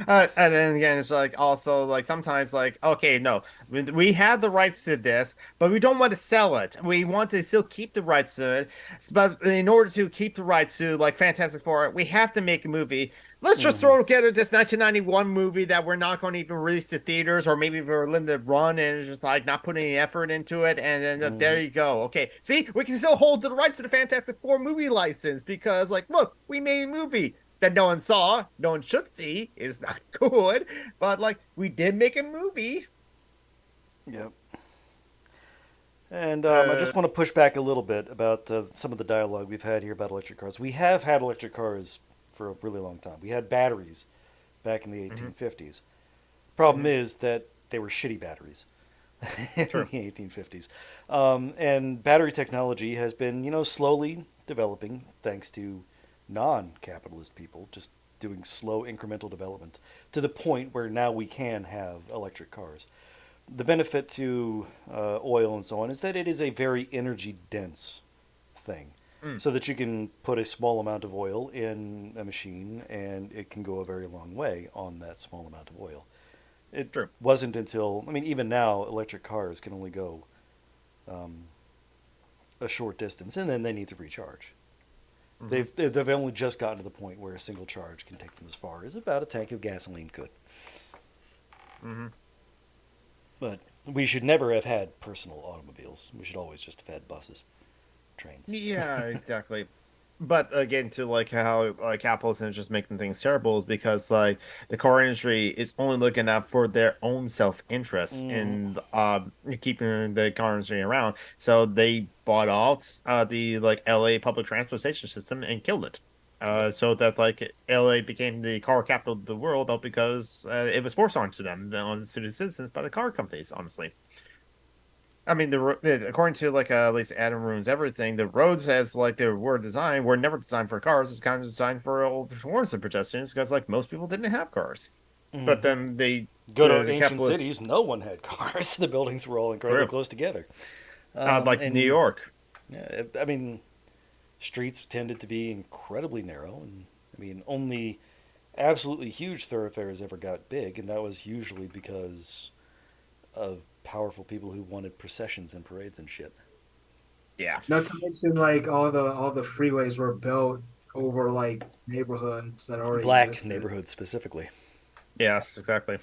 And then again, it's like also like sometimes like okay, no, we have the rights to this, but we don't want to sell it. We want to still keep the rights to it, but in order to keep the rights to like Fantastic Four, we have to make a movie. Let's just Hmm. throw together this 1991 movie that we're not going to even release to theaters, or maybe for a limited run, and it's just like not putting any effort into it. And then there Hmm. you go. Okay, see, we can still hold to the rights to the Fantastic Four movie license because, like, look, we made a movie that no one saw, no one should see, is not good, but like we did make a movie. Yep. And I Uh, just want to push back a little bit about some of the dialogue we've had here about electric cars. We have had electric cars for a really long time. We had batteries back in the mhm, 1850s. Problem mhm, is that they were shitty batteries in true. the 1850s. And battery technology has been, slowly developing thanks to non-capitalist people just doing slow incremental development to the point where now we can have electric cars. The benefit to oil and so on is that it is a very energy dense thing. Mm, So that you can put a small amount of oil in a machine and it can go a very long way on that small amount of oil. It true. wasn't until, I mean, even now, electric cars can only go um, a short distance and then they need to recharge. Hmm. They've only just gotten to the point where a single charge can take them as far as about a tank of gasoline could. Hmm. But we should never have had personal automobiles. We should always just have had buses, trains. Yeah, exactly. But again, to like how like capitalism is just making things terrible is because like the car industry is only looking out for their own self-interest Mm-hmm. in keeping the car industry around. So they bought out the like LA public transportation system and killed it. Yep. So that like LA became the car capital of the world, all because it was forced onto them, on to the citizens by the car companies, honestly. I mean, according to like at least Adam Ruins Everything, the roads as like they were designed were never designed for cars. It's kind of designed for all performance of pedestrians because like most people didn't have cars. But Mm-hmm. then they Go to the ancient capitalists cities, no one had cars. The buildings were all incredibly true, close together. like New And York. I mean, streets tended to be incredibly narrow, and I mean, only absolutely huge thoroughfares ever got big, and that was usually because of powerful people who wanted processions and parades and shit. Yeah. Not to mention like all the freeways were built over like neighborhoods that already Black existed. neighborhoods specifically. Yes, exactly.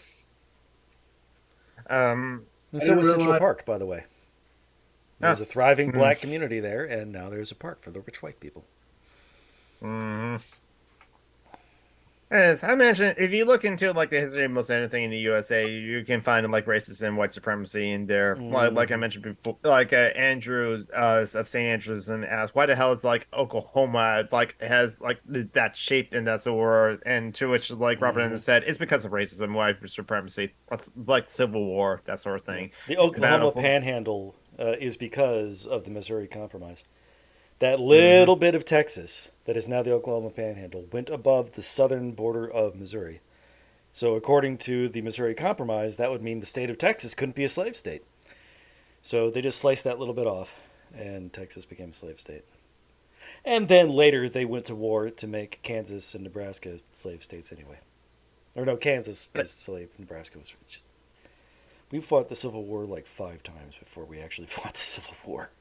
Um. And I so didn't was Central realize. Park, by the way. There's Ah. a thriving Mm, black community there, and now there's a park for the rich white people. mhm. Yes, I mentioned if you look into like the history of most anything in the USA, you can find like racism and white supremacy in there. Like I Mm-hmm. mentioned before, like Andrews of St. Andrews and asked, why the hell is like Oklahoma like has like that shape and that's a word, and to which like Robert Mm-hmm. Anderson said, it's because of racism, white supremacy, like Civil War, that sort of Yeah. thing. The The battle Oklahoma for. Panhandle is because of the Missouri Compromise. That Hmm. little bit of Texas that is now the Oklahoma Panhandle went above the southern border of Missouri. So, according to the Missouri Compromise, that would mean the state of Texas couldn't be a slave state. So, they just sliced that little bit off, and Texas became a slave state. And then later, they went to war to make Kansas and Nebraska slave states anyway. Or no, Kansas was slave, Nebraska was just. We fought the Civil War like 5 times before we actually fought the Civil War.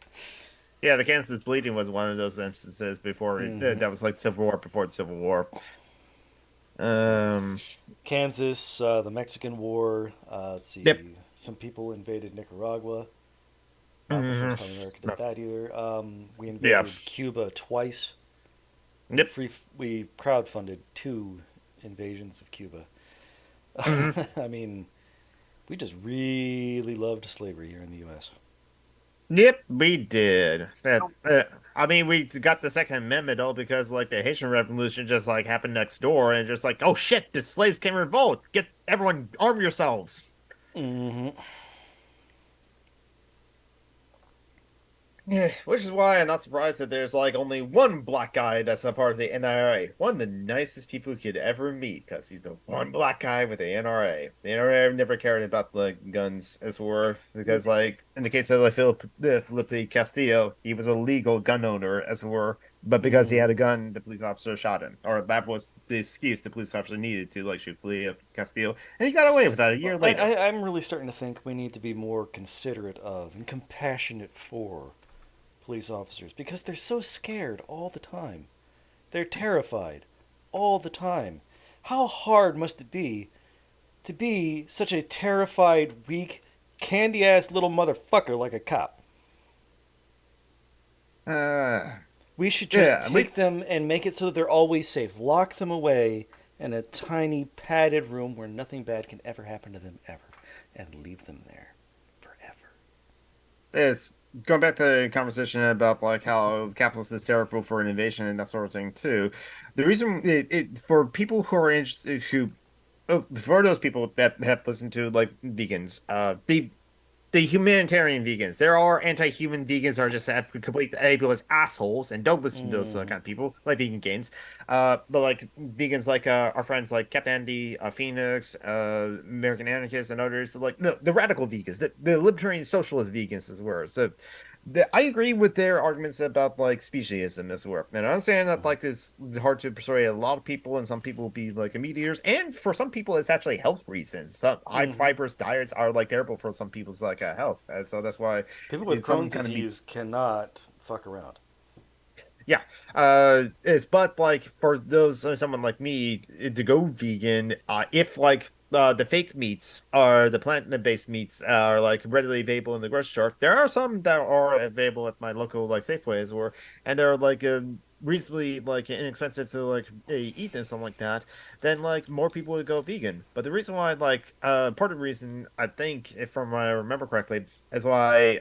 Yeah, the Kansas bleeding was one of those instances before Hmm. that was like Civil War before the Civil War. Um, Kansas, the Mexican War. Let's yep. see, some people invaded Nicaragua. Not the Mhm. first time America did that either. We Yeah. invaded Cuba twice. Yep. We crowdfunded two invasions of Cuba. Hmm. I mean, we just really loved slavery here in the U.S. Yep, we did. I mean, we got the Second Amendment all because like the Haitian Revolution just like happened next door, and just like, oh shit, the slaves can revolt. Get everyone, arm yourselves. Hmm. Yeah, which is why I'm not surprised that there's like only one black guy that's a part of the NRA. One of the nicest people you could ever meet, because he's the one black guy with the NRA. The NRA never cared about the guns as were, because like in the case of like Felipe Castillo, he was a legal gun owner as were, but because he Hmm. had a gun, the police officer shot him, or that was the excuse the police officer needed to like shoot Felipe Castillo, and he got away with that a year Well, later. I'm really starting to think we need to be more considerate of and compassionate for police officers because they're so scared all the time. They're terrified all the time. How hard must it be to be such a terrified, weak, candy ass little motherfucker like a cop? Uh, We should just yeah, take them and make it so that they're always safe. Lock them away in a tiny, padded room where nothing bad can ever happen to them ever. And leave them there forever. it's going back to the conversation about like how capitalism is terrible for innovation and that sort of thing too. The reason for people who are interested who for those people that have listened to like vegans, the humanitarian vegans. There are anti-human vegans that are just complete ableist assholes, and don't listen to those Mm. kind of people like vegan gains. But like vegans, like our friends like Captain Andy, Phoenix, American Anarchists, and others, like the radical vegans, the libertarian socialist vegans as well. So I agree with their arguments about like speciesism as well. And I understand that like it's hard to persuade a lot of people, and some people will be like meat and for some people it's actually health reasons. Some high Mm-hmm. fibrous diets are like terrible for some people's like health, and so that's why People with it's some Crohn's kind of meat. disease cannot fuck around. Yeah, it's but like for those someone like me to go vegan, if like the fake meats are the plant-based meats are like readily available in the grocery store. There are some that are available at my local like Safeways or and they're like reasonably like inexpensive to like eat and something like that. Then like more people would go vegan. But the reason why like part of the reason I think if from I remember correctly is why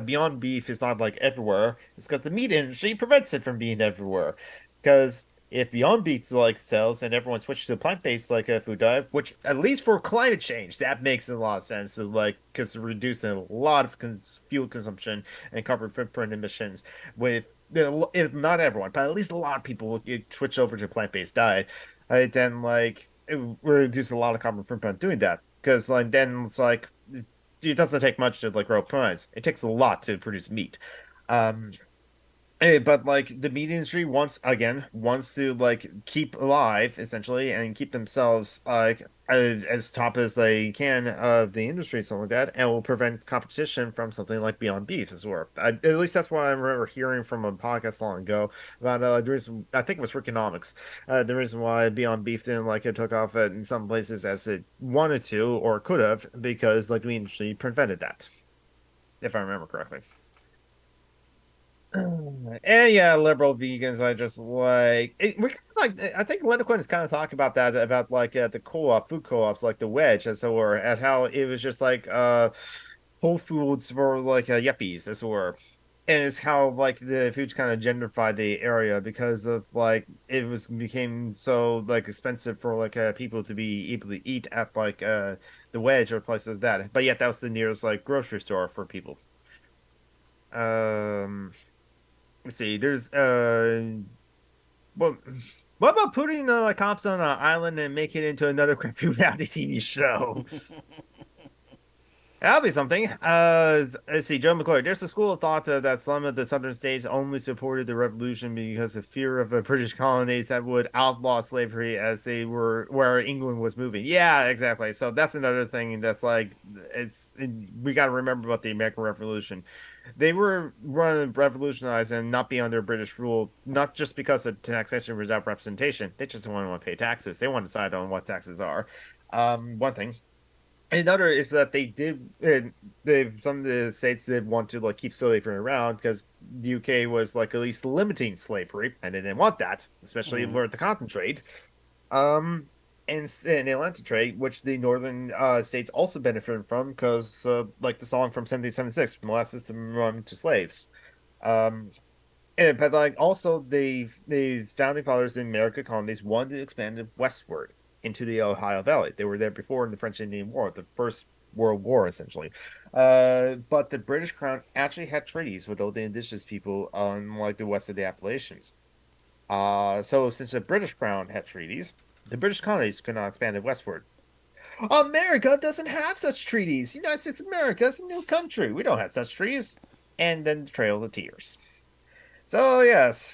Beyond Beef is not like everywhere. It's because the meat industry prevents it from being everywhere. Because if Beyond Beef like sells and everyone switches to plant-based like a food diet, which at least for climate change, that makes a lot of sense. Is like because reducing a lot of fuel consumption and carbon footprint emissions. With if not everyone, but at least a lot of people will switch over to plant-based diet, then like it will reduce a lot of carbon footprint doing that. Because like then it's like it doesn't take much to like grow plants. It takes a lot to produce meat. Um, but like the meat industry wants to like keep alive essentially and keep themselves like as top as they can of the industry something like that and will prevent competition from something like Beyond Beef as well. At least that's what I remember hearing from a podcast long ago about the reason I think it was Freakonomics. The reason why Beyond Beef didn't like it took off in some places as it wanted to or could have because like the industry prevented that, if I remember correctly. And yeah, liberal vegans. I just like we kind of like. I think Linda is kind of talking about that about like the co-op food co-ops like the Wedge as it were, at how it was just like Whole Foods for like yuppies as it were, and it's how like the foods kind of gentrified the area because of like it was became so like expensive for like people to be able to eat at like the Wedge or places that, but yet that was the nearest like grocery store for people. Um. Let's see. There's well, what about putting the cops on an island and making it into another crappy reality TV show? That'll be something. Let's see. Joe McClure. There's a school of thought that some of the southern states only supported the revolution because of fear of British colonies that would outlaw slavery as they were where England was moving. Yeah, exactly. So that's another thing that's like we got to remember about the American Revolution. They were run revolutionized and not be under British rule, not just because of taxation without representation. They just don't want to pay taxes. They want to decide on what taxes are. One thing. Another is that they did. They some of the states did want to like keep slavery around because the UK was like at least limiting slavery, and they didn't want that, especially Mhm. for the cotton trade. Um, and the Atlantic trade, which the northern states also benefited from, because like the song from 1776, molasses to run to slaves. Um, but like also the founding fathers in America colonies wanted to expand it westward into the Ohio Valley. They were there before in the French Indian War, the First World War, essentially. But the British Crown actually had treaties with all the indigenous people on like the west of the Appalachians. So since the British Crown had treaties, the British colonies could not expand it westward. America doesn't have such treaties. United States of America is a new country. We don't have such treaties. And then the Trail of Tears. So yes,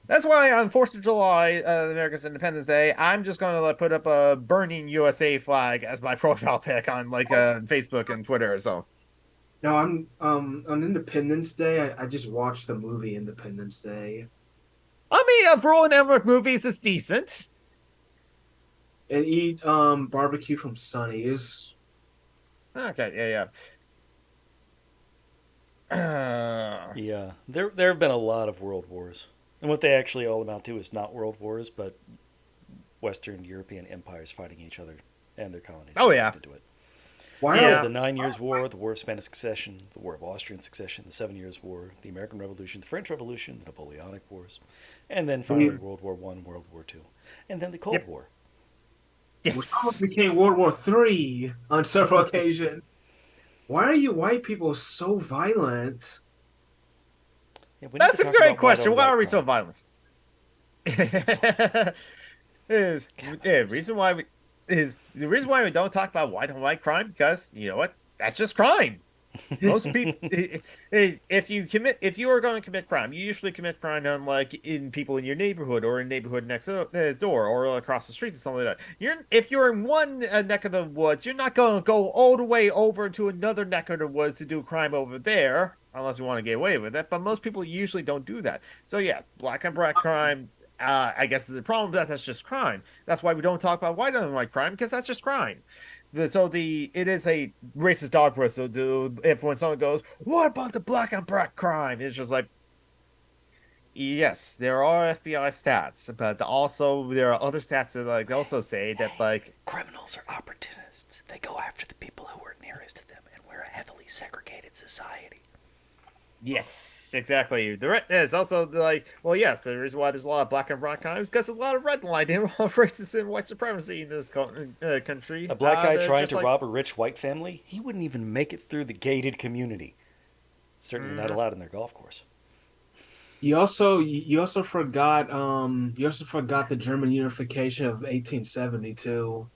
that's why on 4th of July, America's Independence Day, I'm just gonna like put up a burning USA flag as my profile pic on like Facebook and Twitter. So No, I'm on Independence Day. I just watched the movie Independence Day I mean, for all network movies, it's decent. and eat barbecue from Sonny's. Okay, yeah, yeah. Yeah, there have been a lot of world wars, and what they actually all amount to is not world wars, but Western European empires fighting each other and their colonies Oh just yeah, wanted to do it. Why So yeah. the 9 Years' War, the War of Spanish Succession, the War of Austrian Succession, the 7 Years' War, the American Revolution, the French Revolution, the Napoleonic Wars, and then finally we World War One, World War Two, and then the Cold Yep. War. we almost Yes. became World War III on several occasions. Why are you white people so violent? Yeah, we need to That's a talk great about white question. on Why white are we so crime. violent? Capitalist. is Capitalism. is the reason why we don't talk about white on white crime because you know what? That's just crime. Most people, if you are going to commit crime, you usually commit crime on like in people in your neighborhood or in neighborhood next door or across the street or something like that. If you're in one neck of the woods, you're not going to go all the way over to another neck of the woods to do crime over there unless you want to get away with it. But most people usually don't do that. So yeah, black on black crime. I guess is a problem, but that's just crime. That's why we don't talk about white on white crime because that's just crime. It is a racist dog whistle. Do if when someone goes, "What about the black on black crime?" It's just like, yes, there are FBI stats, but also there are other stats that like also say that Hey, like, criminals are opportunists. They go after the people who are nearest to them, and we're a heavily segregated society. yes, exactly. There's also like, well, yes, the reason why there's a lot of black and brown crimes because a lot of redlining, a lot of racism, and white supremacy in this country. A black guy They're trying just to like, rob a rich white family, he wouldn't even make it through the gated community. Certainly not mm, allowed in their golf course. You also forgot the German unification of 1872.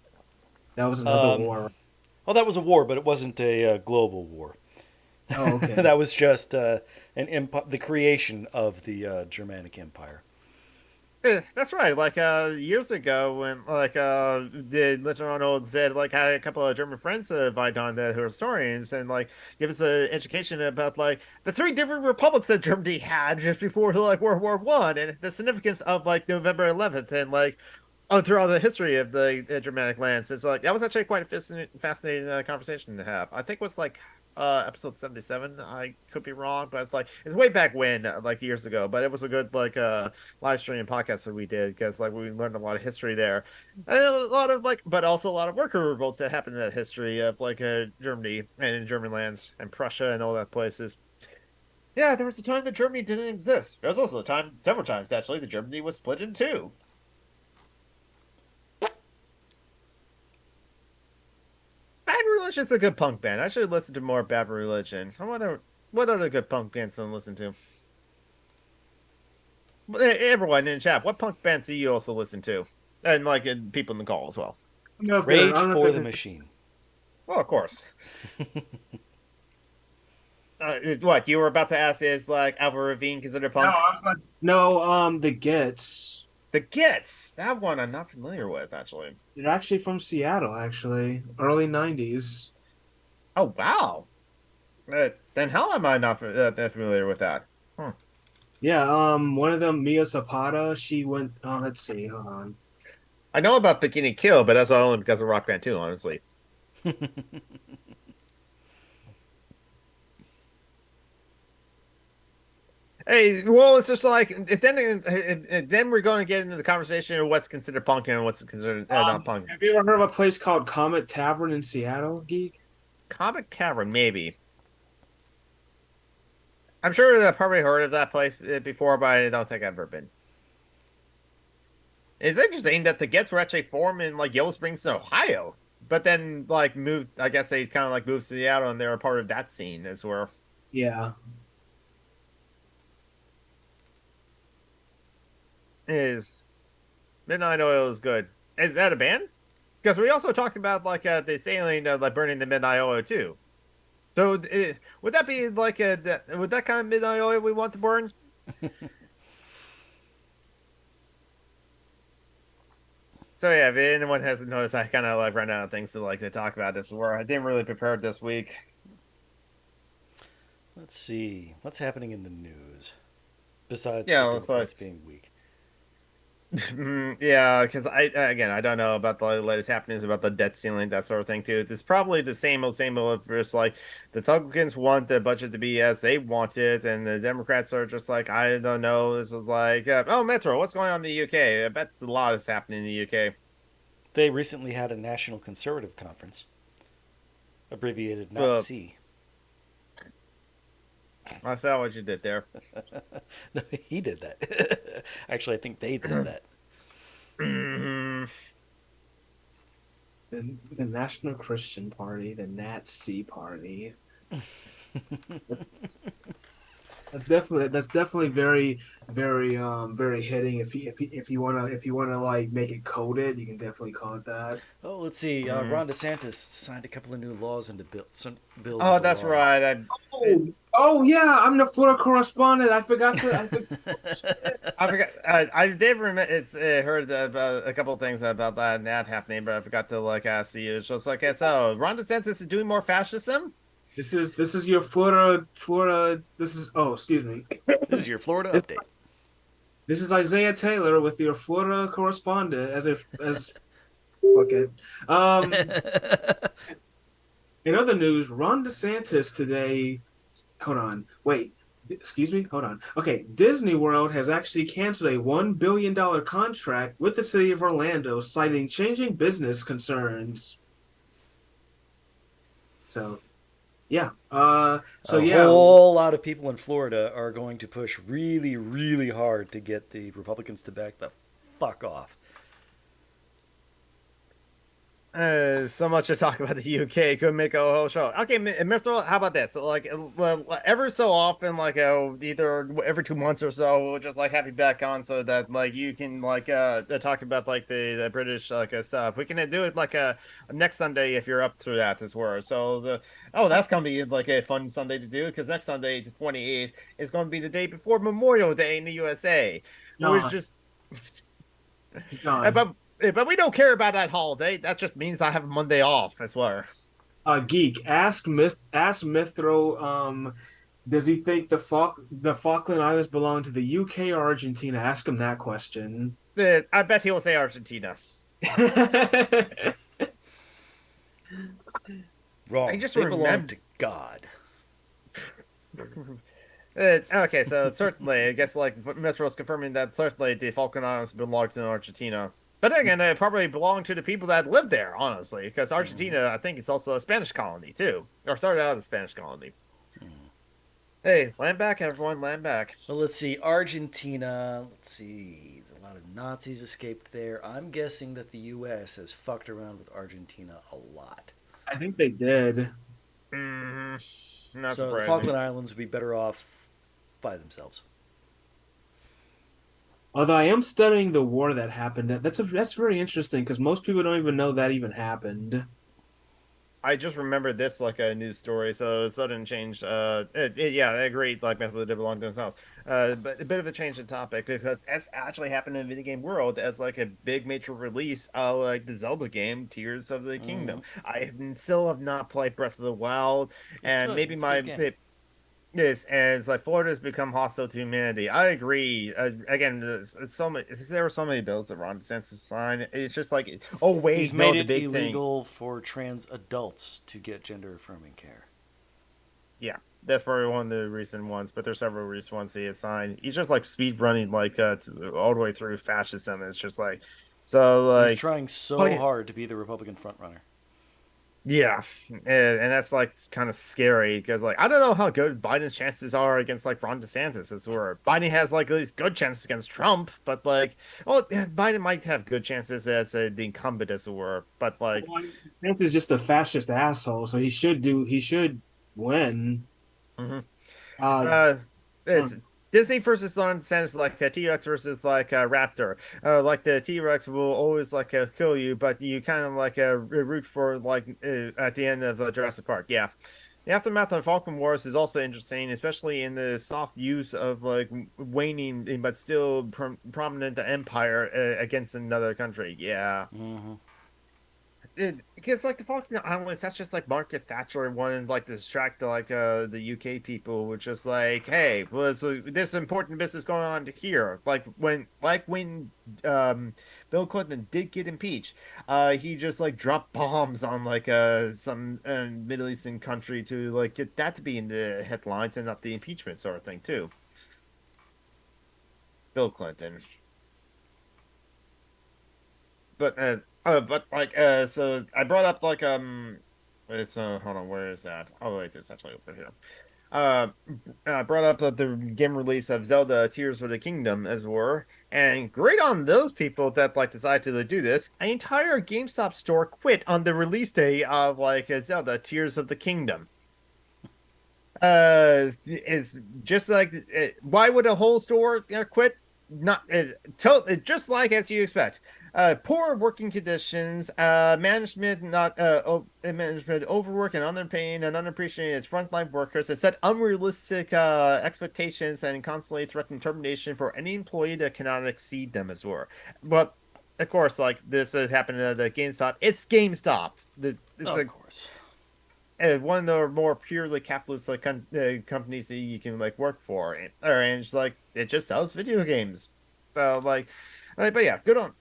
That was another Um, war. well, that was a war, but it wasn't a global war. Oh, okay. That was just the creation of the Germanic Empire. That's right. Like years ago when like the Legend Arnold said like I had a couple of German friends invite on that who are historians and like give us an education about like the three different republics that Germany had just before like World War I and the significance of like November 11th and like throughout the history of the Germanic lands. It's like that was actually quite a fascinating conversation to have. I think it was like episode 77. I could be wrong, but like it's way back when, like years ago. But it was a good like live stream podcast that we did because like we learned a lot of history there, and a lot of like, but also a lot of worker revolts that happened in that history of like Germany and in German lands and Prussia and all that places. Yeah, there was a time that Germany didn't exist. There was also a time, several times actually, that Germany was split in two. Bad Religion's a good punk band. I should listen to more Bad Religion. I wonder what other good punk bands to listen to. Everyone in chat, what punk bands do you also listen to? And like people in the call as well. Rage I don't know for if the they're, Machine. Well, of course. What you were about to ask is like Alpha Ravine considered no, punk? I was not, no, the Gits. The Gits. That one I'm not familiar with actually. They're actually from Seattle, actually, early 90s. Oh wow. Then how am I not that familiar with that? Hmm. Yeah, one of them, Mia Zapata, she went, let's see, hold on. I know about Bikini Kill, but that's only because of Rock Band 2, honestly. Hey, well, it's just like then we're going to get into the conversation of what's considered punk and what's considered not punk. Have you ever heard of a place called Comet Tavern in Seattle, Geek? Comic Cavern, maybe. I'm sure I've probably heard of that place before, but I don't think I've ever been. It's interesting that the Gets were actually formed in like Yellow Springs, Ohio, but then like moved. I guess they kind of like moved to Seattle, and they were part of that scene as well. Yeah. Is Midnight Oil is good? Is that a band? Because we also talked about like the sailing, like burning the Midnight Oil too. So would that be like would that kind of Midnight Oil we want to burn? So yeah, if anyone hasn't noticed, I kind of like ran out of things to talk about this war. I didn't really prepare this week. Let's see. What's happening in the news? Besides the Yeah, it's like Democrats being weak. yeah, because I don't know about the latest happenings about the debt ceiling, that sort of thing too. It's probably the same old. Just like the Republicans want the budget to be as they want it, and the Democrats are just like, I don't know. This is like, oh, Metro, what's going on in the UK? I bet a lot is happening in the UK. They recently had a National Conservative Conference, abbreviated Well, NOTC. I saw what you did there. No, he did that. Actually, I think they did that. Mhm. The National Christian Party, the Nazi Party. That's, that's definitely very hitting. If you wanna like make it coded, you can definitely call it that. Oh, let's see. Mhm. Ron DeSantis signed a couple of new laws into some bills Oh, into that's law. right. Oh yeah, I'm the Florida correspondent. I forgot. I forgot. I did remember. It's heard about a couple of things about that happening, but I forgot to like ask you. It's just like, so Ron DeSantis is doing more fascism. This is your Florida. This is excuse me. This is your Florida This, update. this is Isaiah Taylor with your Florida correspondent. As okay. Um, in other news, Ron DeSantis today. Hold on. Wait. Excuse me. Hold on. Okay. Disney World has actually canceled a $1 billion contract with the city of Orlando, citing changing business concerns. So yeah. So A yeah. whole lot of people in Florida are going to push really, really hard to get the Republicans to back the fuck off. So much to talk about the UK. Could make a whole show. Okay, Mithril, how about this? Like, ever so often, like, either every 2 months or so, we'll just like have you back on so that like you can like talk about like the British like stuff. We can do it like next Sunday if you're up to that as well. So that's gonna be like a fun Sunday to do because next Sunday, the 28th, is going to be the day before Memorial Day in the USA, which John. just John. but we don't care about that holiday. That just means I have a Monday off as well. Geek. Ask Mithro. Does he think the Falkland Islands belong to the UK or Argentina? Ask him that question. I bet he will say Argentina. I Wrong. just They belong remember. to God. Okay, so certainly, I guess like Metro is confirming that certainly the Falkland Islands belong to Argentina. But then again, they probably belong to the people that live there, honestly, because Argentina, I think, is also a Spanish colony too, or started out as a Spanish colony. Hey, land back, everyone, land back. Well, let's see. Argentina. Let's see. A lot of Nazis escaped there. I'm guessing that the U.S. has fucked around with Argentina a lot. I think they did. Mm, not So the surprising. Falkland Islands would be better off by themselves. Although I am studying the war that happened. That's very interesting because most people don't even know that even happened. I just remembered this like a news story, so a sudden change. Yeah, I agree. Like, Methodist did belong to themselves. But a bit of a change in topic because that's actually happened in the video game world as like a big major release of like the Zelda game, Tears of the Hmm. Kingdom. Still have not played Breath of the Wild, It's and good. maybe It's a good game. Yes, as like Florida's become hostile to humanity. I agree. Again, there were so many bills that Ron DeSantis signed. It's just like, oh He's wait, no, made the it big thing. illegal for trans adults to get gender affirming care. Yeah, that's probably one of the recent ones, but there's several recent ones he has signed. He's just like speed running like all the way through fascism. It's just like, so He's like, trying oh so yeah, hard to be the Republican frontrunner. yeah, and that's like kind of scary because like I don't know how good Biden's chances are against like Ron DeSantis as where Biden has like at least good chances against Trump, but like, well, yeah, Biden might have good chances as the incumbent as it were, but like. Well, Vince is just a fascist asshole, so he should win. Mhm. Uh, Uh, uh, it's Disney versus Lawrence Sanders like a T-Rex versus like a raptor. Like the T-Rex will always like kill you, but you kind of like root for like at the end of Jurassic Park. Yeah. The aftermath of Falcon Wars is also interesting, especially in the soft use of like waning but still prominent empire against another country. Yeah. Hmm. Because like the Falkland Islands, that's just like Margaret Thatcher wanted like to distract like the UK people, which is like, hey, well, so there's important business going on here. Like when Bill Clinton did get impeached, he just like dropped bombs on like some Middle Eastern country to like get that to be in the headlines and not the impeachment sort of thing too. Bill Clinton. But like so I brought up like it's hold on, where is that? Oh wait, it's actually over here. Uh, brought up the game release of Zelda Tears for the Kingdom as were, and great on those people that like decided to do this. An entire GameStop store quit on the release day of like Zelda Tears of the Kingdom. Is just like why would a whole store quit? Not just like as you expect. Poor working conditions, management overwork and underpaying and underappreciating its frontline workers. It set unrealistic expectations and constantly threatened termination for any employee that cannot exceed them as well. But of course, like this has happened at the GameStop. It's GameStop. It's Of a course. one of the more purely capitalist like companies that you can like work for, and it's like it just sells video games. So but yeah, good on.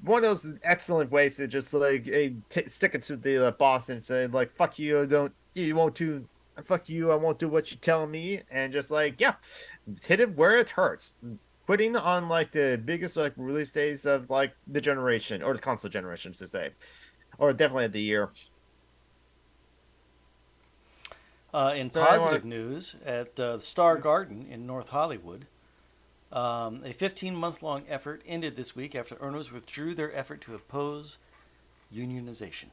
One of those excellent ways to just like stick it to the boss and say like fuck you, don't you won't do fuck you, I won't do what you tell me, and just like yeah, hit it where it hurts. Putting on like the biggest like release days of like the generation or the console generations to say, or definitely of the year. In So I want positive news, at Star Garden in North Hollywood, a 15-month-long effort ended this week after owners withdrew their effort to oppose unionization.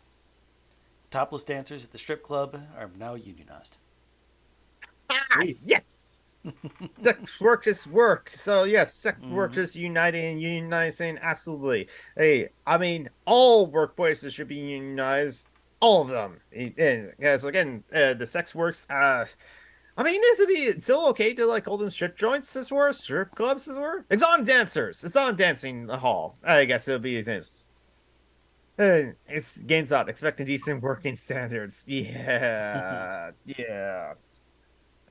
Topless dancers at the strip club are now unionized. sweet. yes. Sex workers work. So yes, sex Hmm. workers uniting and unionizing, absolutely. Hey, I mean, all workplaces should be unionized, all of them. And guys, again, the sex works. I mean, is it be still okay to like call them strip joints as well, strip clubs as well? Exotic dancers, exotic dancing hall. I guess it'll be things. It's games out. Expecting decent working standards. Yeah, yeah.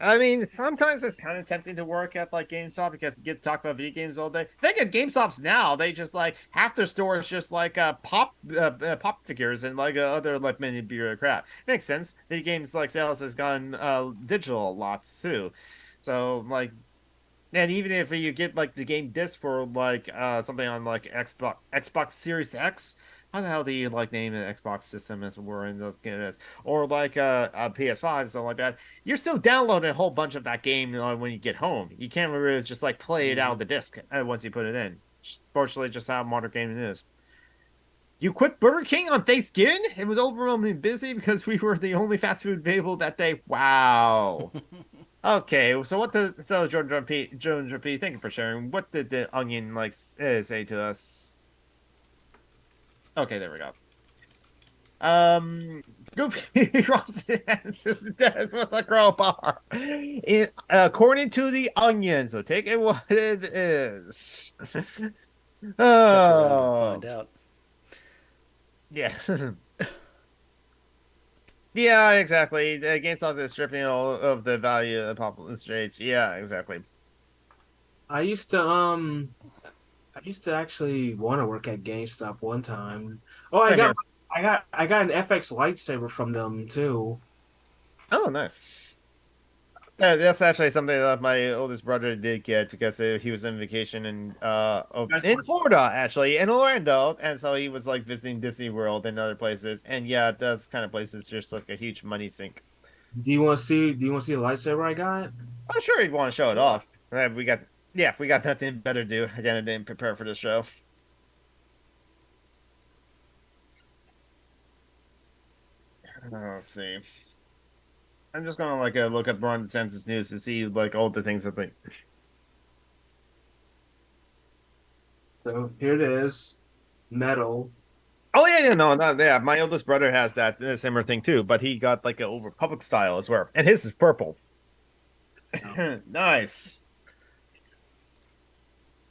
I mean, sometimes it's kind of tempting to work at like GameStop because you get to talk about video games all day. Think of GameStops now; they just like half their store is just like pop figures and like other like mini beer crap. Makes sense. Video games like sales has gone digital lots too, so like, and even if you get like the game disc for like something on like Xbox Series X. How the hell do you like name an Xbox system as we're in those games? Or like a PS5, something like that, you're still downloading a whole bunch of that game when you get home. You can't really just like play it out Hmm. of the disc once you put it in. Fortunately, just how modern gaming is. You quit Burger King on Thanksgiving? It was overwhelmingly busy because we were the only fast food available that day. Wow. Okay, so Jordan P, thank you for sharing. What did the Onion like say to us? Okay, there we go. Um, Goofy rolls his hands to the desk with a crowbar. According to the Onion, so take it what it is. Check around and Oh, find out. yeah. Yeah, exactly. The GameStop is stripping all of the value of the popular trades. Yeah, exactly. I used to actually want to work at GameStop one time. Oh, Same here. I got an FX lightsaber from them too. Oh, nice. Yeah, that's actually something that my oldest brother did get because he was on vacation in Florida, actually, in Orlando, and so he was like visiting Disney World and other places. And yeah, those kind of places just like a huge money sink. Do you want to see the lightsaber I got? I'm sure he'd want to show it off. We got nothing better to do. Again, I didn't prepare for this show. Let's see. I'm just gonna like look up on the census news to see like all the things that they. So here it is, metal. Oh yeah, yeah, no, no, yeah. My oldest brother has that similar thing too, but he got like an Old Republic style as well, and his is purple. Oh. Nice.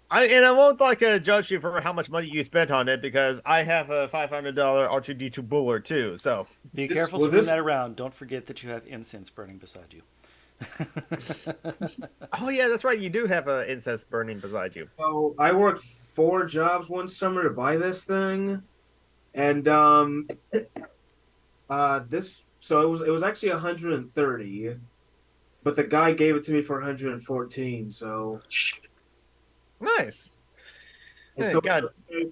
I won't like judge you for how much money you spent on it because I have a $500 R2D2 Buller too. So Be This careful well spinning this that around. Don't forget that you have incense burning beside you. oh yeah, that's right. You do have an incense burning beside you. so I worked 4 jobs one summer to buy this thing, and this so it was actually 130, but the guy gave it to me for 114. So Nice. and so God. hey,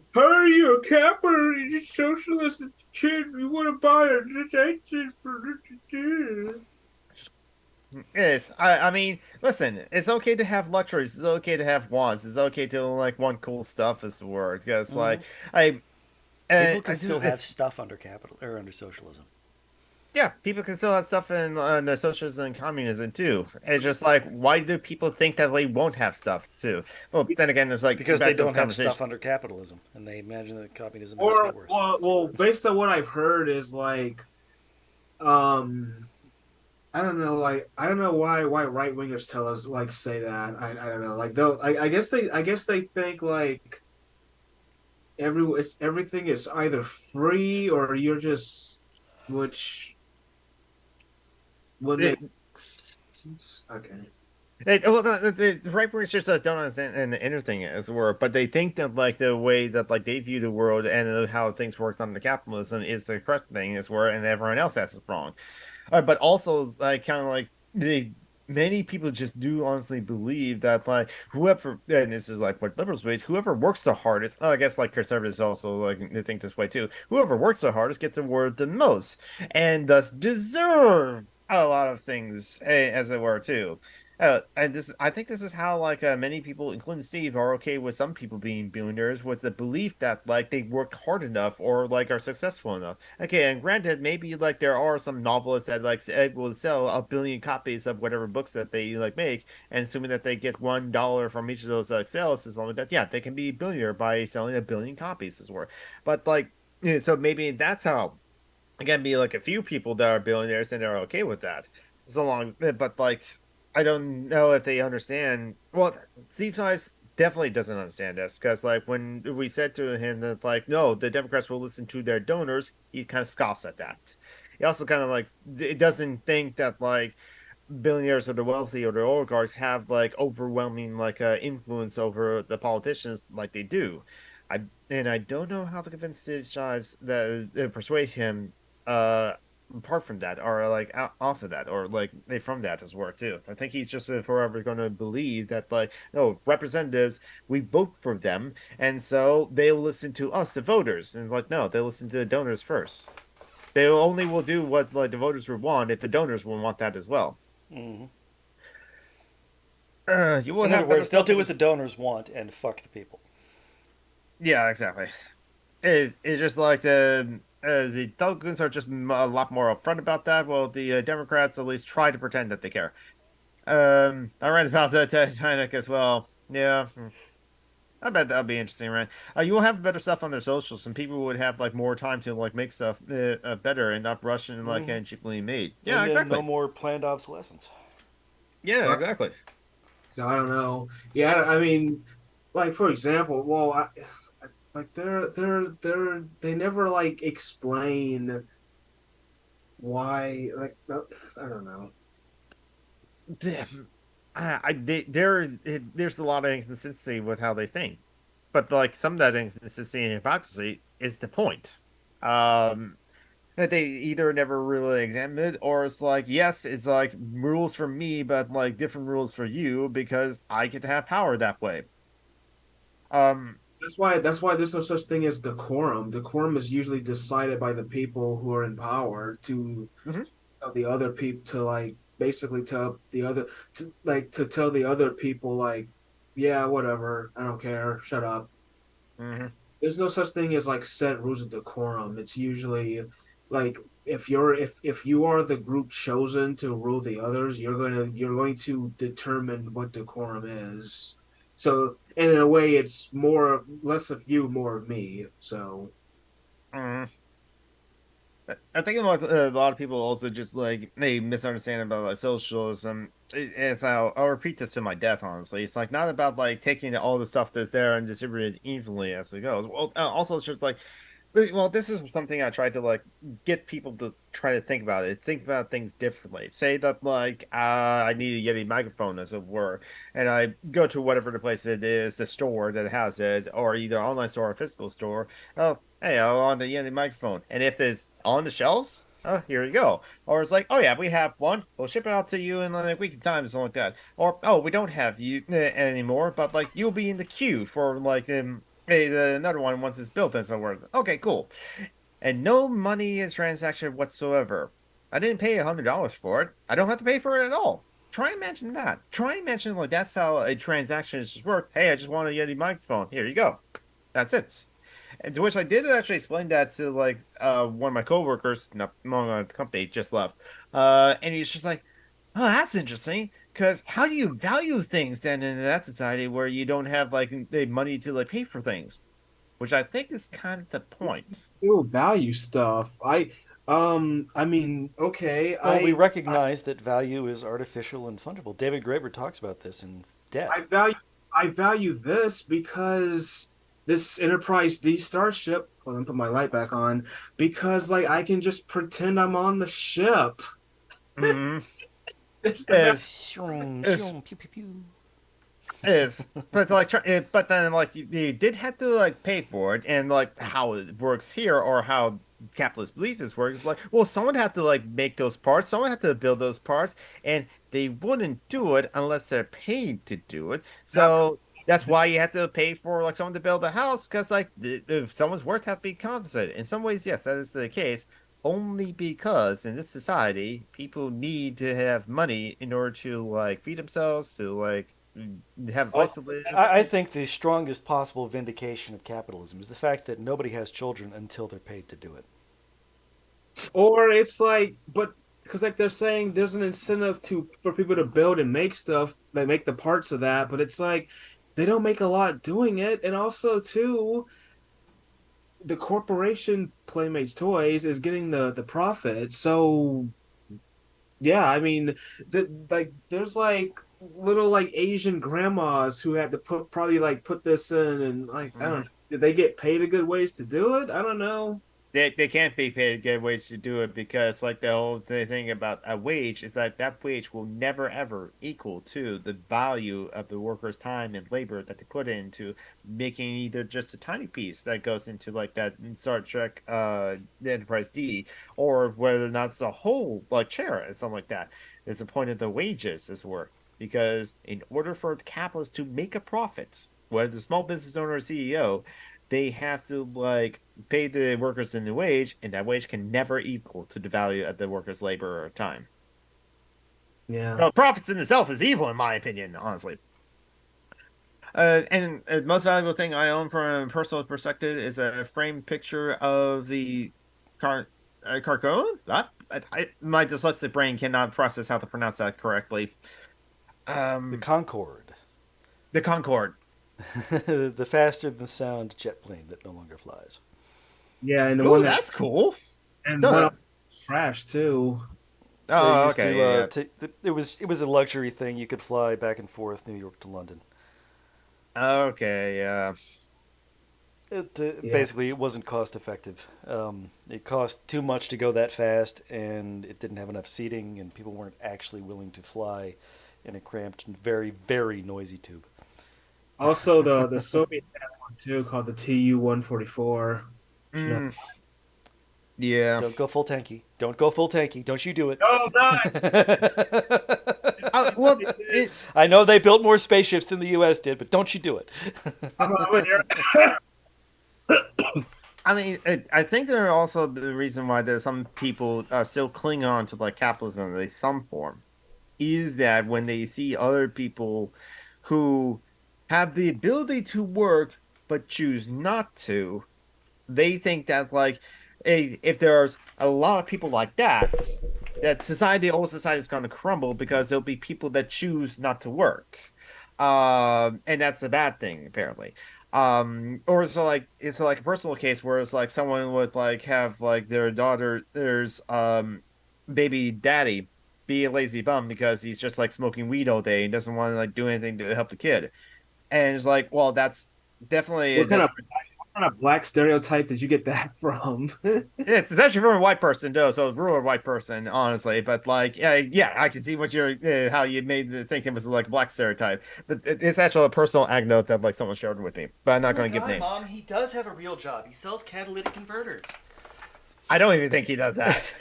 you a capper? You just socialist kid. You want to buy a detention for Yes, I mean, listen, it's okay to have luxuries. It's okay to have wants. It's okay to like want cool stuff as the word. Because Mhm. like I, People can I do still have it's stuff under capital or under socialism. yeah, people can still have stuff in their socialism and communism too. It's just like why do people think that they won't have stuff too? Well, then again, there's like Because they back to this don't have conversation. stuff under capitalism, and they imagine that communism must be or worse. based on what I've heard is like um I don't know why right wingers tell us like say that. I don't know. Like they'll I guess they think like everything is either free or you're just which would make sense. Okay. Well, the right wingers just don't understand and the inner thing is work, but they think that like the way that like they view the world and how things work under capitalism is the correct thing is where and everyone else has it wrong. But also like kind of like the many people just do honestly believe that like whoever and this is like what liberals believe, whoever works the hardest. Oh, I guess like conservatives also like they think this way too. Whoever works the hardest gets rewarded the most, and thus deserve a lot of things, as it were too. And this, I think this is how like many people, including Steve, are okay with some people being billionaires with the belief that like they worked hard enough or like are successful enough. Okay, and granted, maybe like there are some novelists that like will sell 1 billion copies of whatever books that they like make, and assuming that they get $1 from each of those sales, is only that yeah, they can be a billionaire by selling 1 billion copies as well. But like, yeah, so maybe that's how again be like a few people that are billionaires and they're okay with that. So long, but like I don't know if they understand. Well, Steve Jobs definitely doesn't understand this because, like, when we said to him that, like, no, the Democrats will listen to their donors, he kind of scoffs at that. He also kind of like it doesn't think that like billionaires or the wealthy or the oligarchs have like overwhelming like influence over the politicians like they do. I don't know how to convince Steve Jobs that persuade him uh apart from that or like off of that or like they from that as well too. I think he's just forever going to believe that like no representatives we vote for them and so they'll listen to us the voters and like no they listen to the donors first. They only will do what like the voters would want if the donors will want that as well. Hmm. You will In other have better words, they'll do what the supplements. donors want and fuck the people. Yeah, exactly. It's just like the Republicans are just a lot more upfront about that. Well, the Democrats at least try to pretend that they care. I read about the Titanic as well. Yeah, I bet that'll be interesting, right? You will have better stuff on their socials, and people would have like more time to like make stuff better and not rush and like Hmm. and cheaply made. Yeah, And then no exactly. more planned obsolescence. Yeah, Right. exactly. So I don't know. Yeah, I mean, like for example, well, like they never like explain why. Like I don't know. Damn. There's a lot of inconsistency with how they think, but like some of that inconsistency and hypocrisy is the point. Um, that they either never really examined it, or it's like, yes, it's like rules for me, but like different rules for you because I get to have power that way. Um, That's why there's no such thing as decorum. Decorum is usually decided by the people who are in power to mhm, tell the other people to like basically tell the other to tell the other people like, yeah, whatever, I don't care, shut up. mhm. There's no such thing as like set rules of decorum. It's usually like if you are the group chosen to rule the others, you're going to determine what decorum is. So, and in a way, it's more less of you, more of me. So, Mhm. I think a lot of people also just like they misunderstand about like socialism. It's I'll repeat this to my death. Honestly, it's like not about like taking all the stuff that's there and distributing it evenly as it goes. Well, also it's just like, well, this is something I tried to like get people to try to think about it. Think about things differently. Say that like I need a Yeti microphone as it were, and I go to whatever the place it is, the store that has it, or either online store or physical store. Oh, hey, I want the Yeti microphone. And if it's on the shelves, oh, here you go. Or it's like, oh yeah, we have one. We'll ship it out to you in like a week's time, or something like that. Or oh, we don't have you anymore, but like you'll be in the queue for like hey, another one once it's built and so forth. Okay, cool. And no money is transaction whatsoever. I didn't pay $100 for it. I don't have to pay for it at all. Try and imagine that. Try and imagine like that's how a transaction is just worked. Hey, I just want a Yeti microphone. Here you go. That's it. And to which I did actually explain that to like one of my coworkers, not among the company, just left. And he's just like, "Oh, that's interesting. Because how do you value things then in that society where you don't have like the money to like pay for things?" Which I think is kind of the point. still value stuff. I mean, okay, Well, we I recognize that value is artificial and fungible. David Graeber talks about this in Debt. I value I value this because this Enterprise D starship. Hold on, put my light back on because like I can just pretend I'm on the ship. Mm-hmm. There's the value. Is Shroom, is shroom, pew, pew, pew. is but like but then like you did have to like pay for it and like how it works here or how capitalist belief is works is like well someone had to like make those parts someone had to build those parts and they wouldn't do it unless they're paid to do it That, so that's why you have to pay for like someone to build a house because like if someone's worth have to be compensated in some ways yes that is the case only because in this society people need to have money in order to like feed themselves to like have a place Well, to live. I think the strongest possible vindication of capitalism is the fact that nobody has children until they're paid to do it. or it's like, but because like they're saying there's an incentive to for people to build and make stuff, they make the parts of that, but it's like they don't make a lot doing it, and also too, the corporation Playmates Toys is getting the profit, so yeah, I mean, like there's like little like Asian grandmas who had to probably like put this in and like I don't know, Mhm. did they get paid a good wage to do it? I don't know. They can't be paid a good wage to do it because like the whole thing about a wage is that that wage will never ever equal to the value of the worker's time and labor that they put into making either just a tiny piece that goes into like that Star Trek the Enterprise D or whether or not it's a whole like chair and something like that. It's the point of the wages is work because in order for the capitalist to make a profit, whether the small business owner or CEO, they have to like pay the workers in the wage, and that wage can never equal to the value of the workers' labor or time. Yeah. Well, profits in itself is evil, in my opinion, honestly. And the most valuable thing I own from a personal perspective is a framed picture of the car Carcone. My dyslexic brain cannot process how to pronounce that correctly. The Um, Concord. the Concorde. The faster than sound jet plane that no longer flies. Yeah, and the Oh, one that that's cool. and one Duh. almost crashed too. They Oh, used to okay, yeah, it was a luxury thing. You could fly back and forth New York to London. yeah. Okay, yeah. Yeah. Basically it wasn't cost effective. It cost too much to go that fast, and it didn't have enough seating, and people weren't actually willing to fly in a cramped and very very noisy tube. Also, the Soviets had one too called the Tu-144. You know, Mm, yeah. Don't go full tanky. Don't go full tanky. Don't you do it. oh God! Well, it. I know they built more spaceships than the U.S. did, but don't you do it. I'm in here. I mean, I think there are also the reason why there's some people still cling on to like capitalism in some form is that when they see other people who have the ability to work but choose not to, they think that like if there's a lot of people like that, that all society is going to crumble because there'll be people that choose not to work, and that's a bad thing apparently. Or it's like a personal case where it's like someone would like have like their daughter, there's baby daddy be a lazy bum because he's just like smoking weed all day and doesn't want to like do anything to help the kid, and it's like, well, that's definitely What kind that's of black stereotype did you get that from? it's actually from a white person though, so it's a white person, honestly. But like, yeah, I can see what you're how you made the think it was like a black stereotype, but it's actually a personal anecdote that like someone shared with me. But I'm Oh not my going to give god, names. Mom, he does have a real job. He sells catalytic converters. I don't even think he does that.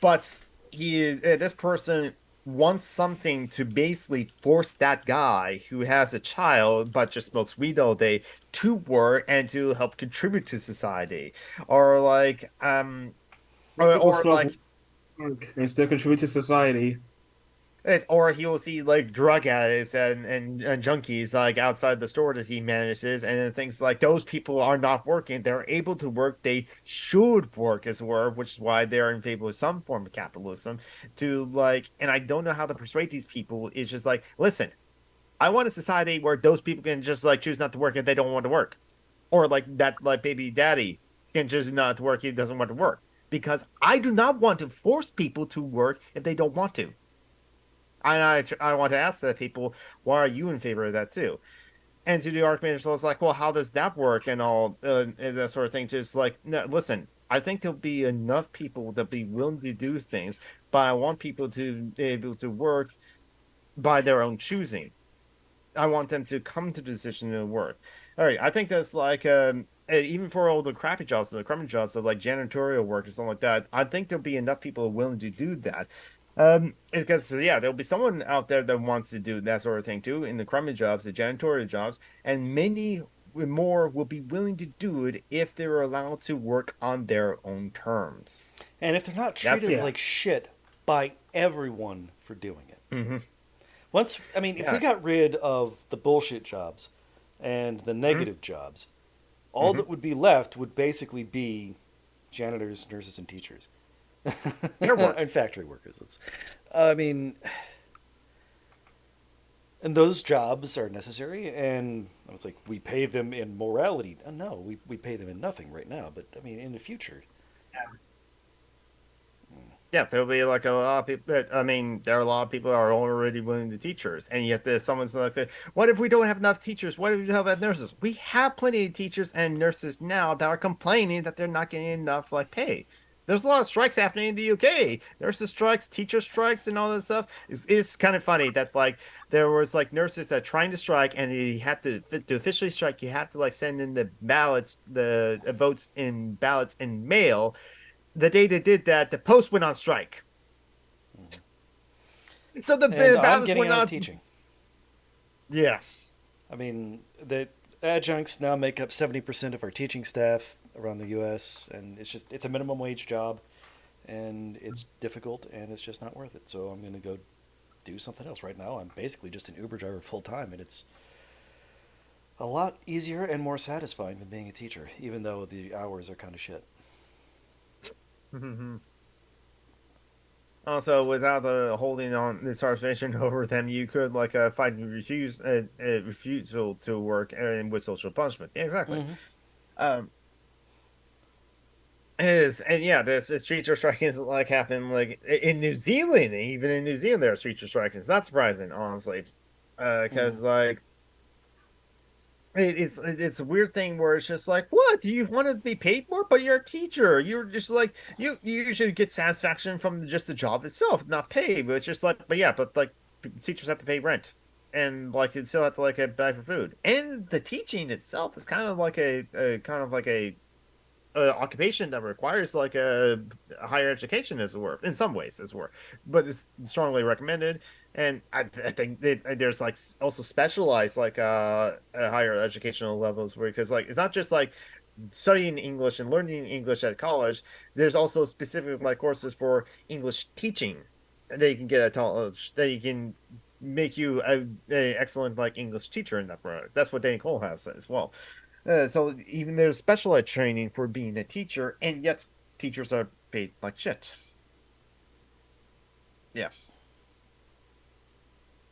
But this person wants something to basically force that guy who has a child but just smokes weed all day to work and to help contribute to society, or like People or smoke like and still contribute to society. or he will see like drug addicts and junkies like outside the store that he manages, and then things like those people are not working. They're able to work. They should work as well, which is why they're in favor of some form of capitalism. To like, and I don't know how to persuade these people. It's just like, listen, I want a society where those people can just like choose not to work if they don't want to work, or like that like baby daddy can choose not to work if he doesn't want to work. Because I do not want to force people to work if they don't want to. I want to ask the people, why are you in favor of that too? And to the argument, so it's like, well, how does that work and all and that sort of thing? Just like, no, listen, I think there'll be enough people that be willing to do things, but I want people to be able to work by their own choosing. I want them to come to the decision to work. All right, I think that's like even for all the crappy jobs, the crummy jobs of like janitorial work and stuff like that. I think there'll be enough people willing to do that. Because yeah, there'll be someone out there that wants to do that sort of thing too in the crummy jobs, the janitorial jobs, and many more will be willing to do it if they're allowed to work on their own terms. And if they're not That's treated Yeah. like shit by everyone for doing it. hmm If we yeah. got rid of the bullshit jobs and the hmm negative jobs, all hmm that would be left would basically be janitors, nurses, and teachers. Their work. And factory workers. I mean, and those jobs are necessary, and I was like, we pay them in morality. No, we pay them in nothing right now, but I mean, in the future. Yeah, there'll be like a lot of people that, I mean, there are a lot of people that are already willing to teachers. And yet there's someone's like, what if we don't have enough teachers? What if we don't have enough nurses? We have plenty of teachers and nurses now that are complaining that they're not getting enough like pay. There's a lot of strikes happening in the UK. Nurses strikes, teacher strikes, and all that stuff. It's kind of funny that like there was like nurses that are trying to strike, and you had to officially strike. You have to like send in the ballots, the votes in ballots in mail. The day they did that, the post went on strike. So the And I'm ballots getting were out of not. teaching. Yeah. I mean, the adjuncts now make up 70% of our teaching staff around the U.S., and it's a minimum wage job, and it's difficult, and it's just not worth it. So I'm going to go do something else. Right now, I'm basically just an Uber driver full time, and it's a lot easier and more satisfying than being a teacher, even though the hours are kind of shit. Also, without holding on this arbitration over them, you could like find refusal to work and with social punishment. Yeah, exactly. Hmm. Um, is and yeah, there's street strikings like happen like in New Zealand. Even in New Zealand, there are street strikings. Not surprising, honestly, Hmm. because like it's a weird thing where it's just like, what do you want to be paid more? But you're a teacher. You're just like you usually get satisfaction from just the job itself, not pay. But it's just like, but yeah, but like teachers have to pay rent, and like you still have to like buy for food, and the teaching itself is kind of like a kind of like a occupation that requires like a higher education, as it were, in some ways, as it were, but it's strongly recommended. And I think that there's like also specialized like higher educational levels where because like it's not just like studying English and learning English at college. There's also specific like courses for English teaching that you can get at college that you can make you a excellent like English teacher in that product. That's what Danny Cole has as well. So even there's specialized training for being a teacher, and yet teachers are paid like shit. Yeah.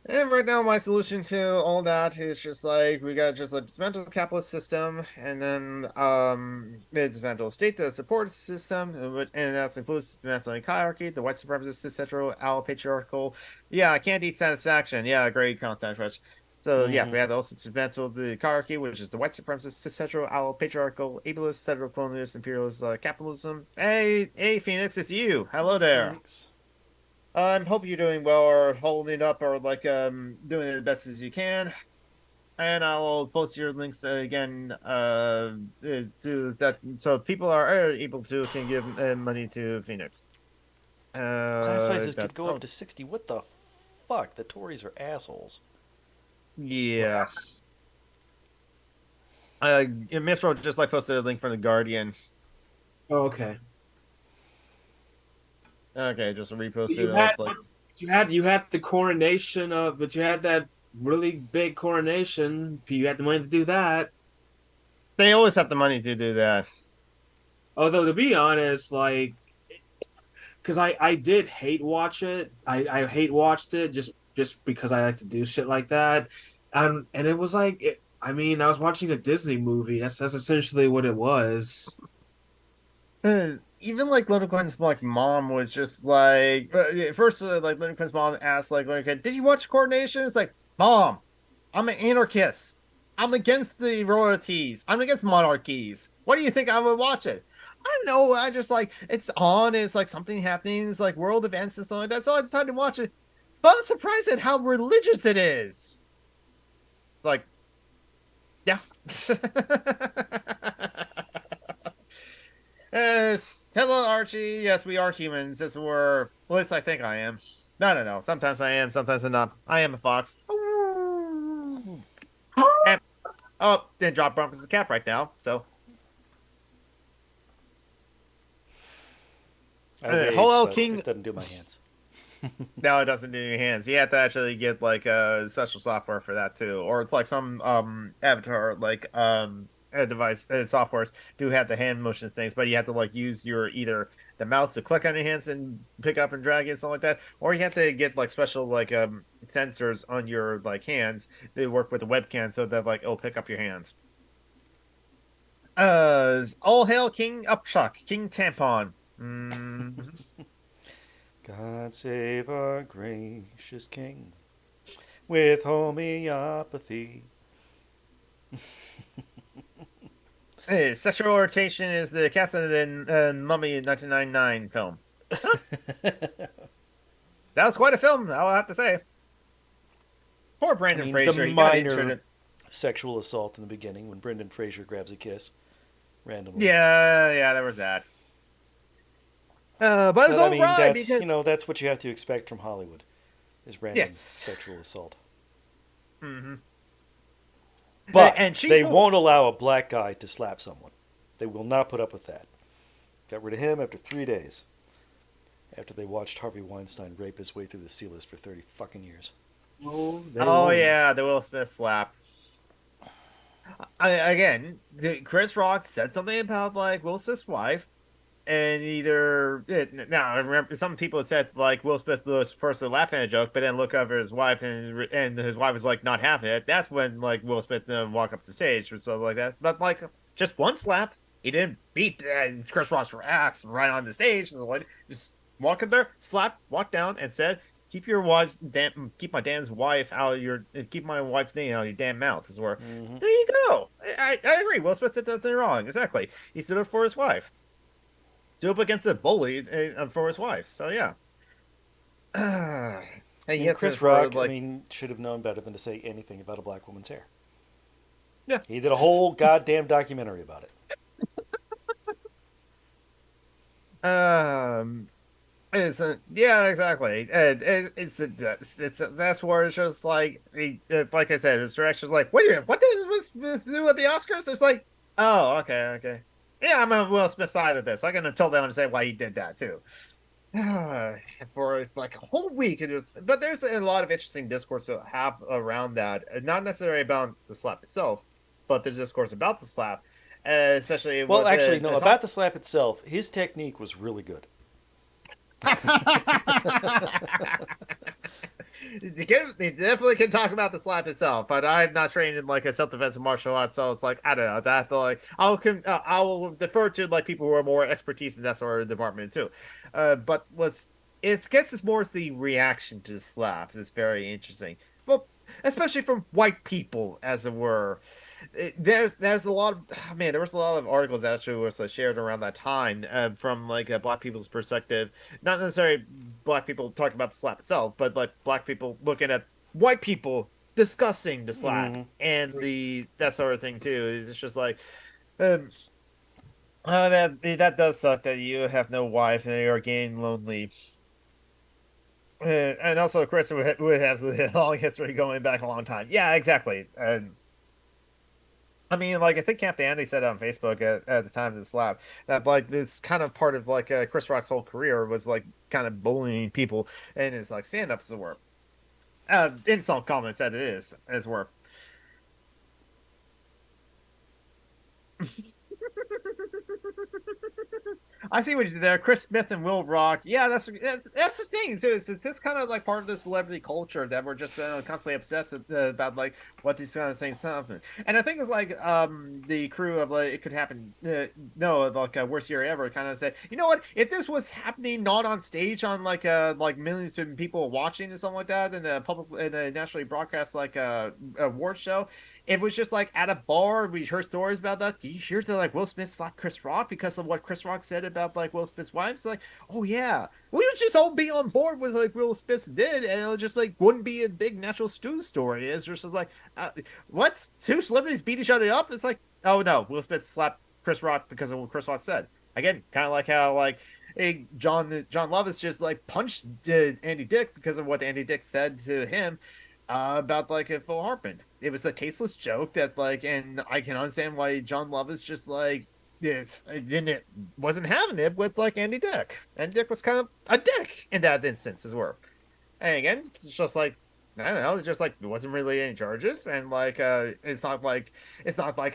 And right now, my solution to all that is just like we got just like dismantle the capitalist system, and then dismantle the state, the support system, and that includes dismantling hierarchy, the white supremacist, etc., all patriarchal. Yeah, I can't eat satisfaction. Yeah, great content, Rich. So yeah, Hmm. we had to also dismantle the hierarchy, which is the white supremacist, etc., all patriarchal, ableist, federal colonialist, imperialist, capitalism. Hey, Phoenix, it's you. Hello Hey, there. Phoenix. I'm hope you're doing well or holding up or like doing it the best as you can. And I will post your links again to that so people are able to can give money to Phoenix. Class sizes That could go up oh to 60. What the fuck? The Tories are assholes. yeah. Mistro just like posted a link from the Guardian. Oh, okay. Okay, just reposted You had of like you had the coronation of, but you had that really big coronation. You had the money to do that. they always have the money to do that. Although to be honest, like, because I did hate watch it. I hate watched it just because I like to do shit like that. And it was like I mean, I was watching a Disney movie. That's essentially what it was. Even like Little Quinn's like mom was just like first like Little Quinn's mom asked like Little Quinn, "Did you watch Coordination?" It's like, "Mom, I'm an anarchist. I'm against the royalties. I'm against monarchies. What do you think I would watch it?" I don't know. I just like it's on. It's like something happening. It's like world events and stuff like that. So I decided to watch it. But I'm surprised at how religious it is. Like, yeah. Yes. Hello, Archie. Yes, we are humans. As we're, well, at least I think I am. No, no, no. Sometimes I am, sometimes I'm not. I am a fox. And, oh, then drop Bumpus a cap right now. So, I waved, hello, but King. it doesn't do my hands. No, it doesn't do your hands. You have to actually get like special software for that too, or it's like some avatar like device softwares do have the hand motion things, but you have to like use your either the mouse to click on your hands and pick up and drag it, something like that, or you have to get like special like sensors on your like hands. They work with the webcam so that like it'll pick up your hands. All hail King Upchuck, King Tampon. Mm. God save our gracious king with homeopathy. Hey, sexual orientation is the cast of the Mummy 1999 film. Huh, that was quite a film, I'll have to say. Poor I Brandon mean, the Fraser, he got injured. minor sexual assault in the beginning when Brendan Fraser grabs a kiss randomly. Yeah, yeah, there was that. But it's But I all mean, right because that's what you have to expect from Hollywood is random yes, sexual assault. hmm But and she's they all won't allow a black guy to slap someone. They will not put up with that. Got rid of him after 3 days. After they watched Harvey Weinstein rape his way through the C list for 30 fucking years. No, they oh won't. yeah, the Will Smith slap. Again, Chris Rock said something about like Will Smith's wife. And now I remember some people said like Will Smith was first to laugh at a joke, but then look over his wife and his wife was like not having it. That's when like Will Smith walk up the stage or something like that. But like just one slap, he didn't beat Chris Rock's ass right on the stage. So like just walk in there, slap, walk down, and said, keep my damn wife out of keep my wife's name out of your damn mouth." Is where Mm-hmm. there you go. I agree. Will Smith did nothing wrong. Exactly. He stood up for his wife. Stood up against a bully for his wife. So yeah. And And yet Chris for Rock, I like mean, should have known better than to say anything about a black woman's hair. yeah. He did a whole goddamn documentary about it. Um. Yeah, exactly. And that's where it's just like I said, his direction's like, what does this do with the Oscars? It's like, oh, okay. Yeah, I'm on Will Smith's side of this. I can totally understand why he did that too. For like a whole week, but there's a lot of interesting discourse to have around that, not necessarily about the slap itself, but the discourse about the slap, especially Well, what actually, no, the about talk. the slap itself, his technique was really good. They definitely can talk about the slap itself, but I'm not trained in like a self-defense and martial arts, so it's like I don't know that like I will defer to like people who are more expertise in that sort of department too. But what's it's guess it's more the reaction to the slap is very interesting. Well, especially from white people, as it were. There's a lot of man. There was a lot of articles that actually was shared around that time from like black people's perspective, not necessarily black people talking about the slap itself, but like black people looking at white people discussing the slap Mm-hmm. and the that sort of thing too. It's just like um, that does suck that you have no wife and you're getting lonely. And also, Chris would have a long history going back a long time. Yeah, exactly. I mean, like I think Captain Andy said on Facebook at the time of the slap that like this kind of part of like Chris Rock's whole career was like kind of bullying people and his like stand ups as work. Insult comments that it is as work. I see what you did there. Chris Smith and Will Rock. Yeah, that's the thing too. It's this kind of like part of the celebrity culture that we're just constantly obsessed about like what these kind of things happen. And I think it's like the crew of like it could happen. No, like worst year ever. Kind of said, you know what? If this was happening not on stage on like millions of people watching and something like that in a public in a nationally broadcast like award show, it was just like at a bar. We heard stories about that. Do you hear that like Will Smith slapped Chris Rock because of what Chris Rock said about like Will Smith's wife? It's like, oh yeah, we would just all be on board with like Will Smith did, and it just like wouldn't be a big national stew story. It's just like, what? Two celebrities beat each other up? It's like, oh no, Will Smith slapped Chris Rock because of what Chris Rock said. Again, kind of like how like hey, John Lovitz just like punched Andy Dick because of what Andy Dick said to him about like a Phil Hartman. It was a tasteless joke that like, and I can understand why John Lovitz just like it didn't wasn't having it with like Andy Dick. Andy Dick was kind of a dick in that instance as well. And again, it's just like I don't know, it's just like there wasn't really any charges, and like it's not like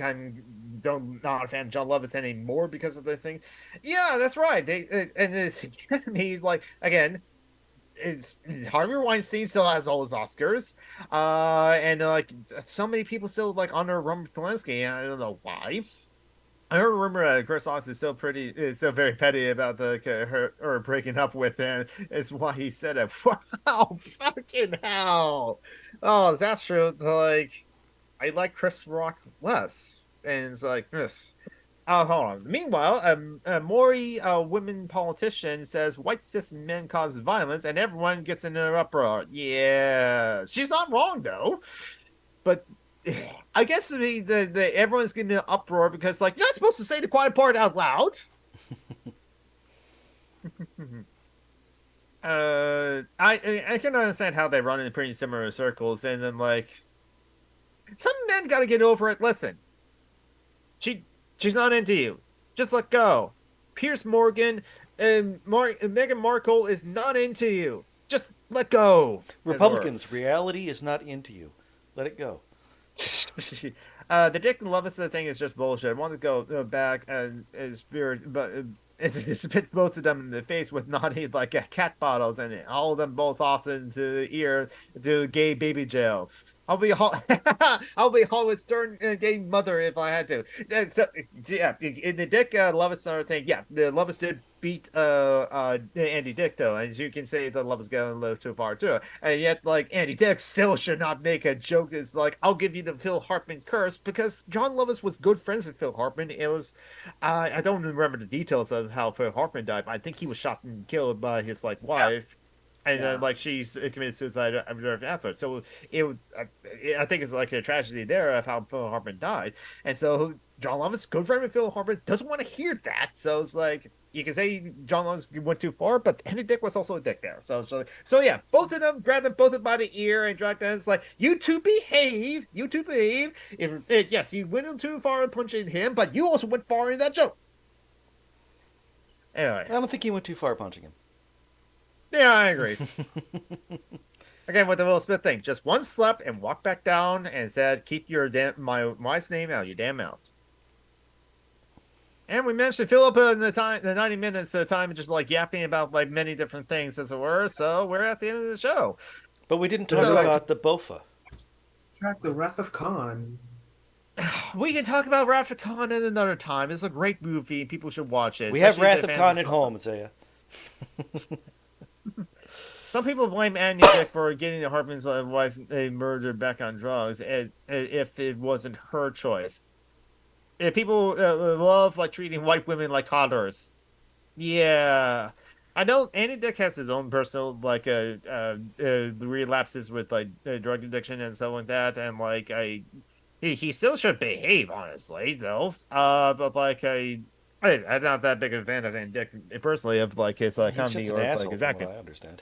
I'm don't not a fan of John Lovitz anymore because of this thing. Yeah, that's right. And it's he like again it's Harvey Weinstein still has all his Oscars, and like so many people still like honor Roman Polanski, and I don't know why. I heard a rumor Chris Rock is still very petty about her or breaking up with him. Is why he said it. Wow, fucking hell! Oh, that's true. Like I like Chris Rock less, and it's like this. Oh, hold on. Meanwhile, a Maury women politician says white cis men cause violence and everyone gets in an uproar. Yeah, she's not wrong though. But I guess the everyone's getting an uproar because like you're not supposed to say the quiet part out loud. I can understand how they run in pretty similar circles, and then like some men got to get over it. Listen, she she's not into you. Just let go. Pierce Morgan and Meghan Markle is not into you. Just let go. Republicans, reality is not into you. Let it go. The Dick and Lovis thing is just bullshit. I want to go back and spirit, but it spits both of them in the face with naughty like cat bottles and it haul them both off into the ear to gay baby jail. I'll be Hollywood's stern gay mother if I had to. So yeah, in the Dick Lovis thing, yeah, the Lovis did beat Andy Dick though, as you can say, the Lovis going a little too far too, and yet like Andy Dick still should not make a joke that's like I'll give you the Phil Hartman curse because John Lovis was good friends with Phil Hartman. It was I don't remember the details of how Phil Hartman died, but I think he was shot and killed by his like wife. And Yeah. then, like, she's committed suicide afterwards. So I think it's like a tragedy there of how Phil Hartman died. And so John Lovis, good friend with Phil Hartman, doesn't want to hear that. So it's like you can say John Lovis went too far, but Henry Dick was also a dick there. So yeah, both of them grabbed him both by the ear and dragged him. It's like you two behave, you two behave. Yes, you went too far in punching him, but you also went far in that joke. Anyway, I don't think he went too far punching him. yeah, I agree. Again, with the Will Smith thing, just one slap and walk back down and said, "Keep your my wife's name out of your damn mouth." And we managed to fill up the 90 minutes of time just like yapping about like many different things as it were. So we're at the end of the show. But we didn't So, talk like, about the Bofa. Track the Wrath of Khan. We can talk about Wrath of Khan at another time. It's a great movie. People should watch it. We have especially Wrath the of fans Khan of at Star home, Wars. Isaiah. Some people blame Annie Dick for getting Hartman's wife murdered back on drugs as if it wasn't her choice. People love like treating white women like toddlers. Yeah, I know Andy Dick has his own personal like relapses with like drug addiction and stuff like that, and like he still should behave honestly though. But like I'm not that big of a fan of Andy Dick personally of like his He's comedy just an or like asshole, his from acting. what I understand.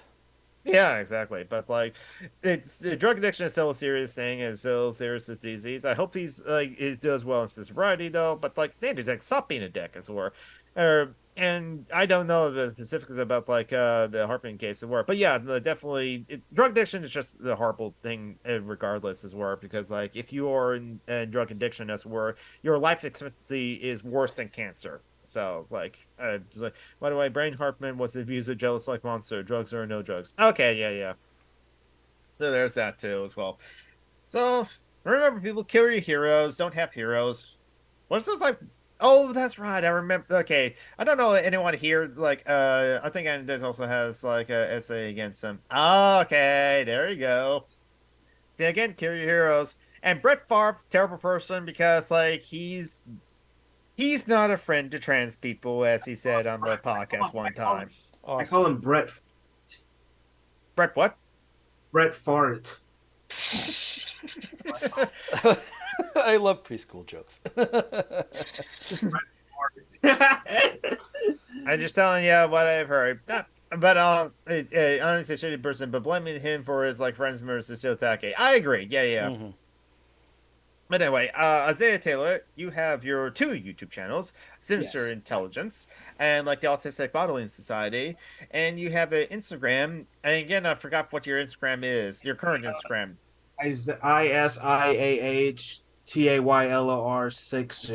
Yeah, exactly. But like, it's drug addiction is still a serious thing and still a serious disease. I hope he's like he does well in sobriety though. But like, Andy Dick, stop being a dick as well. And I don't know the specifics about like the Hartman case as well. But yeah, definitely, drug addiction is just the horrible thing regardless as well. Because like, if you are in drug addiction as well, your life expectancy is worse than cancer. So like, just like, by the way, Brain Hartman was abused, jealous like monster. Drugs or no drugs. Okay, yeah, yeah. So there's that too as well. So remember, people, kill your heroes. Don't have heroes. What's those like? Oh, that's right. I remember. Okay, I don't know anyone here. Like, I think Andes also has like a essay against them. Okay, there you go. Then again, kill your heroes. And Brett Favre's a terrible person because like he's not a friend to trans people, as he said on the podcast one time. I call Awesome. him Brett. Brett, what? Brett Fart. I love preschool jokes. I'm just telling you what I've heard. But honestly, a shitty person, but blaming him for his like friends versus Sotake. I agree. Yeah, yeah. Mhm. But anyway, Isaiah Taylor, you have your two YouTube channels, Sinister Yes. Intelligence and like the Autistic Modeling Society, and you have an Instagram. And again, I forgot what your Instagram is. Your current Instagram. ISIAHTAYLOR 60.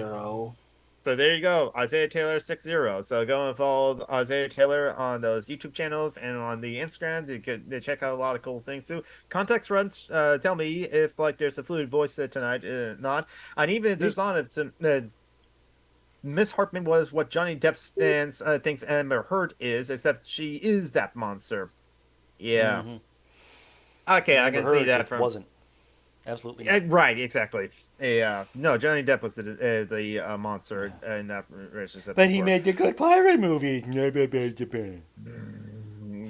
So there you go, Isaiah Taylor 60. So go and follow Isaiah Taylor on those YouTube channels and on the Instagram to check out a lot of cool things too. Context runs, tell me if like there's a fluid voice tonight, not, and even if there's not, Miss Hartman was what Johnny Depp thinks Amber Heard is, except she is that monster. Yeah. Mhm. Okay, I Amber can see Heard that just from wasn't. Absolutely not. right, exactly. Yeah, no, Johnny Depp was the monster in that relationship. But he before. made the good pirate movie.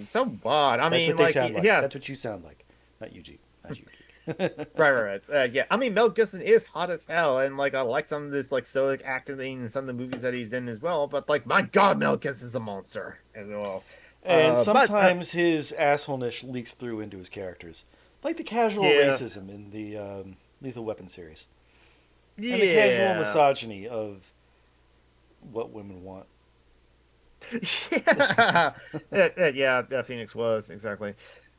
So what? I That's mean, what they like, sound like. yes, That's what you sound like. Not you, G. Not you, G. right. Yeah, I mean, Mel Gibson is hot as hell, and like, I like some of this like stoic acting in some of the movies that he's in as well. But like, my God, Mel Gibson's a monster as well. And But sometimes his assholeness leaks through into his characters. Like the casual Yeah. racism in the Lethal Weapon series. yeah, And the casual misogyny of what women want. yeah, Phoenix was exactly.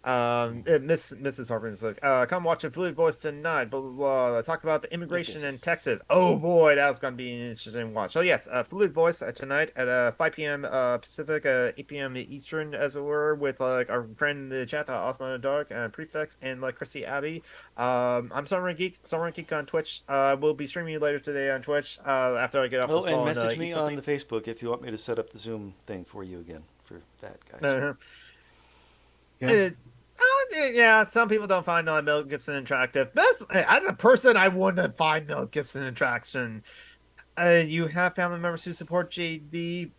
Mrs. Harper is like, come watching Fluid Voice tonight. Blah blah blah. Talk about the immigration in Texas. Oh boy, that's gonna be an interesting watch. So yes, Fluid Voice tonight at 5 p.m. Pacific, 8 p.m. Eastern, as it were, with like our friend in the chat, Osman Dark, Prefix, and like Chrissy Abbey. I'm Summer Geek on Twitch. We'll be streaming later today on Twitch. After I get off this Oh, call and message eat me something. on the Facebook if you want me to set up the Zoom thing for you again for that, guys. Yeah. Yeah, some people don't find Mel Gibson attractive. But as a person, I wouldn't find Mel Gibson attraction. You have family members who support JD.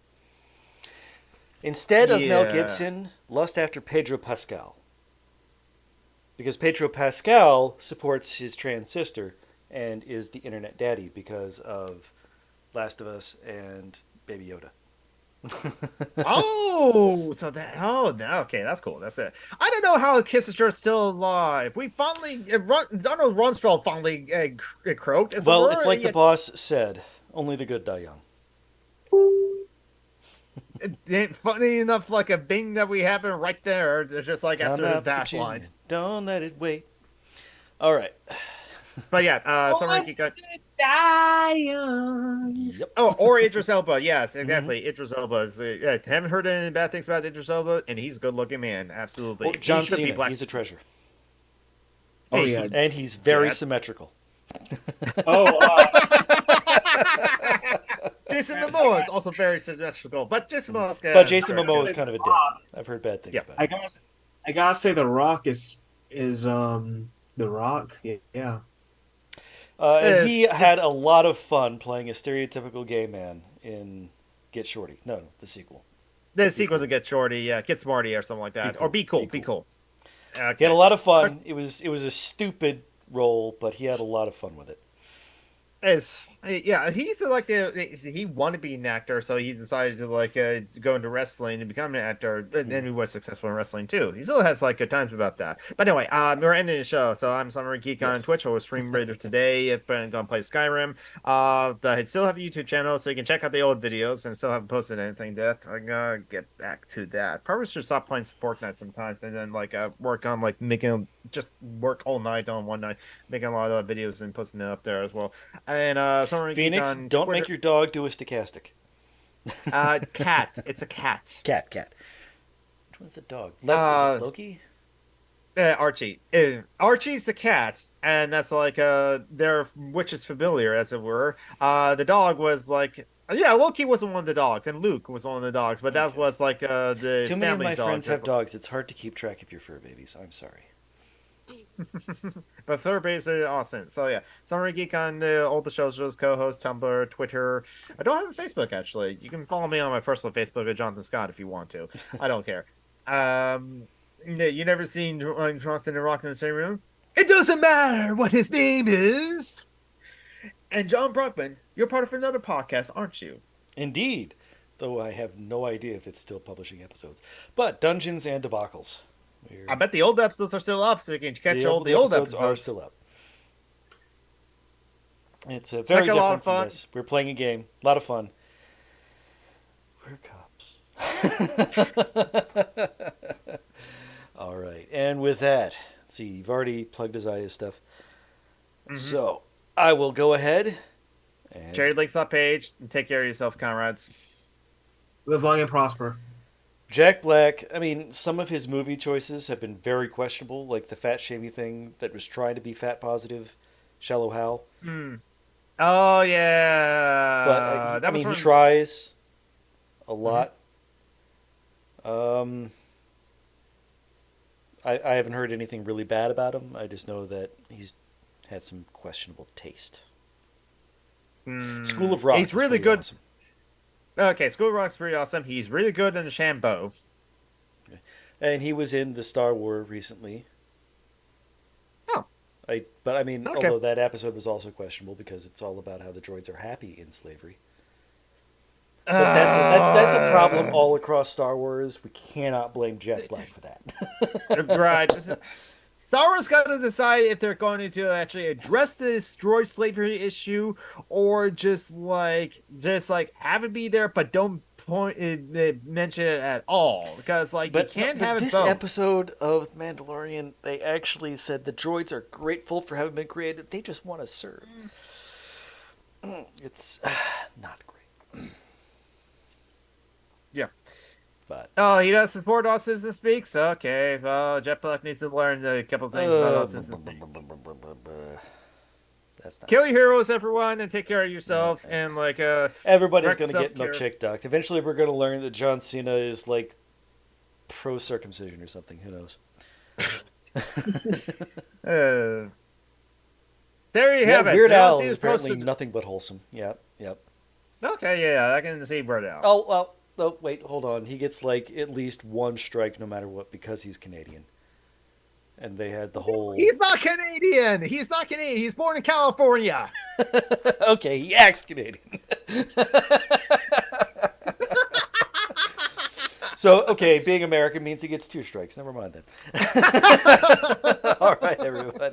Instead of Mel Yeah. Gibson, lust after Pedro Pascal. Because Pedro Pascal supports his trans sister and is the internet daddy because of Last of Us and Baby Yoda. Oh, so that okay, that's cool. That's it. I don't know how Kissinger is still alive. We finally Donald Rumsfeld finally croaked. Well, it's like the boss said: only the good die young. Funny enough, like a Bing that we have right there, just like Come after out, that Virginia, line. don't let it wait. All right. But yeah, Summer Geek got. Yep. Oh, or Idris Elba. Yes, exactly. Idris Elba. Haven't heard any bad things about Idris Elba, and he's a good-looking man. Absolutely. Well, John He should be Cena, black. he's a treasure. Oh Hey, yeah. And he's very Yeah. symmetrical. Oh, Jason Momoa is also very symmetrical, but Jason Momoa. But Jason Momoa is kind of a dick. I've heard bad things Yeah. about him. I gotta say, The Rock is The Rock. Yeah. And he had a lot of fun playing a stereotypical gay man in Get Shorty. No, the sequel. The sequel to Get Shorty, Get Smarty, or something like that, or Be Cool. Be Be Cool. Okay. He had a lot of fun. It was a stupid role, but he had a lot of fun with it. He's like he wanted to be an actor, so he decided to like go into wrestling and become an actor, and then he was successful in wrestling too. He still has like good times about that. But anyway, we're ending the show. So I'm Summer Geek on Twitch. I will stream later today. If I'm gonna play Skyrim, I still have a YouTube channel, so you can check out the old videos, and still haven't posted anything yet. I'm gonna get back to that. Probably should stop playing Fortnite sometimes, and then like work on like just work all night on one night, making a lot of videos and posting it up there as well. And Summer Geek Phoenix, on don't Twitter. make your dog do a stochastic. Cat. It's a cat. Cat. Which one's the dog? Is it Loki? Archie. Archie's the cat, and that's like their which is familiar, as it were. The dog was like. Yeah, Loki wasn't one of the dogs, and Luke was one of the dogs, but that was like the Too many of my family's dog. friends have dogs. It's hard to keep track of your fur babies. I'm sorry. But third base are awesome. So yeah, Summer Geek on all the shows, co-host, Tumblr, Twitter. I don't have a Facebook actually. You can follow me on my personal Facebook at Jonathan Scott if you want to. I don't care. You never seen Johnson and Rock in the same room? It doesn't matter what his name is. And John Brockman, you're part of another podcast, aren't you? Indeed. Though I have no idea if it's still publishing episodes. But Dungeons and Debacles. I bet the old episodes are still up, so you can catch the old episodes episodes. are still up. It's a very Like a lot different of fun. from this. We're playing a game. A lot of fun. We're cops. All right. And with that, let's see. You've already plugged Isaiah's stuff. Mm-hmm. So I will go ahead and Cherry links up page, and take care of yourself, comrades. Live long and prosper. Jack Black, I mean, some of his movie choices have been very questionable, like the fat shamey thing that was trying to be fat positive, Shallow Hal. Oh yeah, But that was he from... tries a lot. I haven't heard anything really bad about him. I just know that he's had some questionable taste. School of Rock. He's is really pretty good. awesome. Okay, School of Rock's pretty awesome. He's really good in the Shambo. And he was in the Star Wars recently. Oh. But I mean, Okay. although that episode was also questionable because it's all about how the droids are happy in slavery. But that's a problem all across Star Wars. We cannot blame Jack Black for that. Right. Star Wars got to decide if they're going to actually address this droid slavery issue, or just like have it be there, but don't mention it at all because like you can't have it this both. episode of Mandalorian, they actually said the droids are grateful for having been created. They just want to serve. It's not great. Yeah. But Oh, he does support autism speaks. Okay, well, Jeff Black needs to learn a couple things about autism speak. That's not. Kill your heroes, everyone, and take care of yourselves. Okay. And like, Everybody's direct going to get self-care. milkshake ducked. Eventually, we're going to learn that John Cena is like pro circumcision or something. Who knows? There you have it. Weird John Al Cena's is apparently posted- nothing but wholesome. Yep. Okay, yeah, I can see Weird Al. Oh, well, oh, wait, hold on. He gets like at least one strike no matter what because he's Canadian. And they had the whole. He's not Canadian. He's not Canadian. He's born in California. Okay, he acts Canadian. So, okay, being American means he gets 2 strikes. Never mind then. All right, everybody.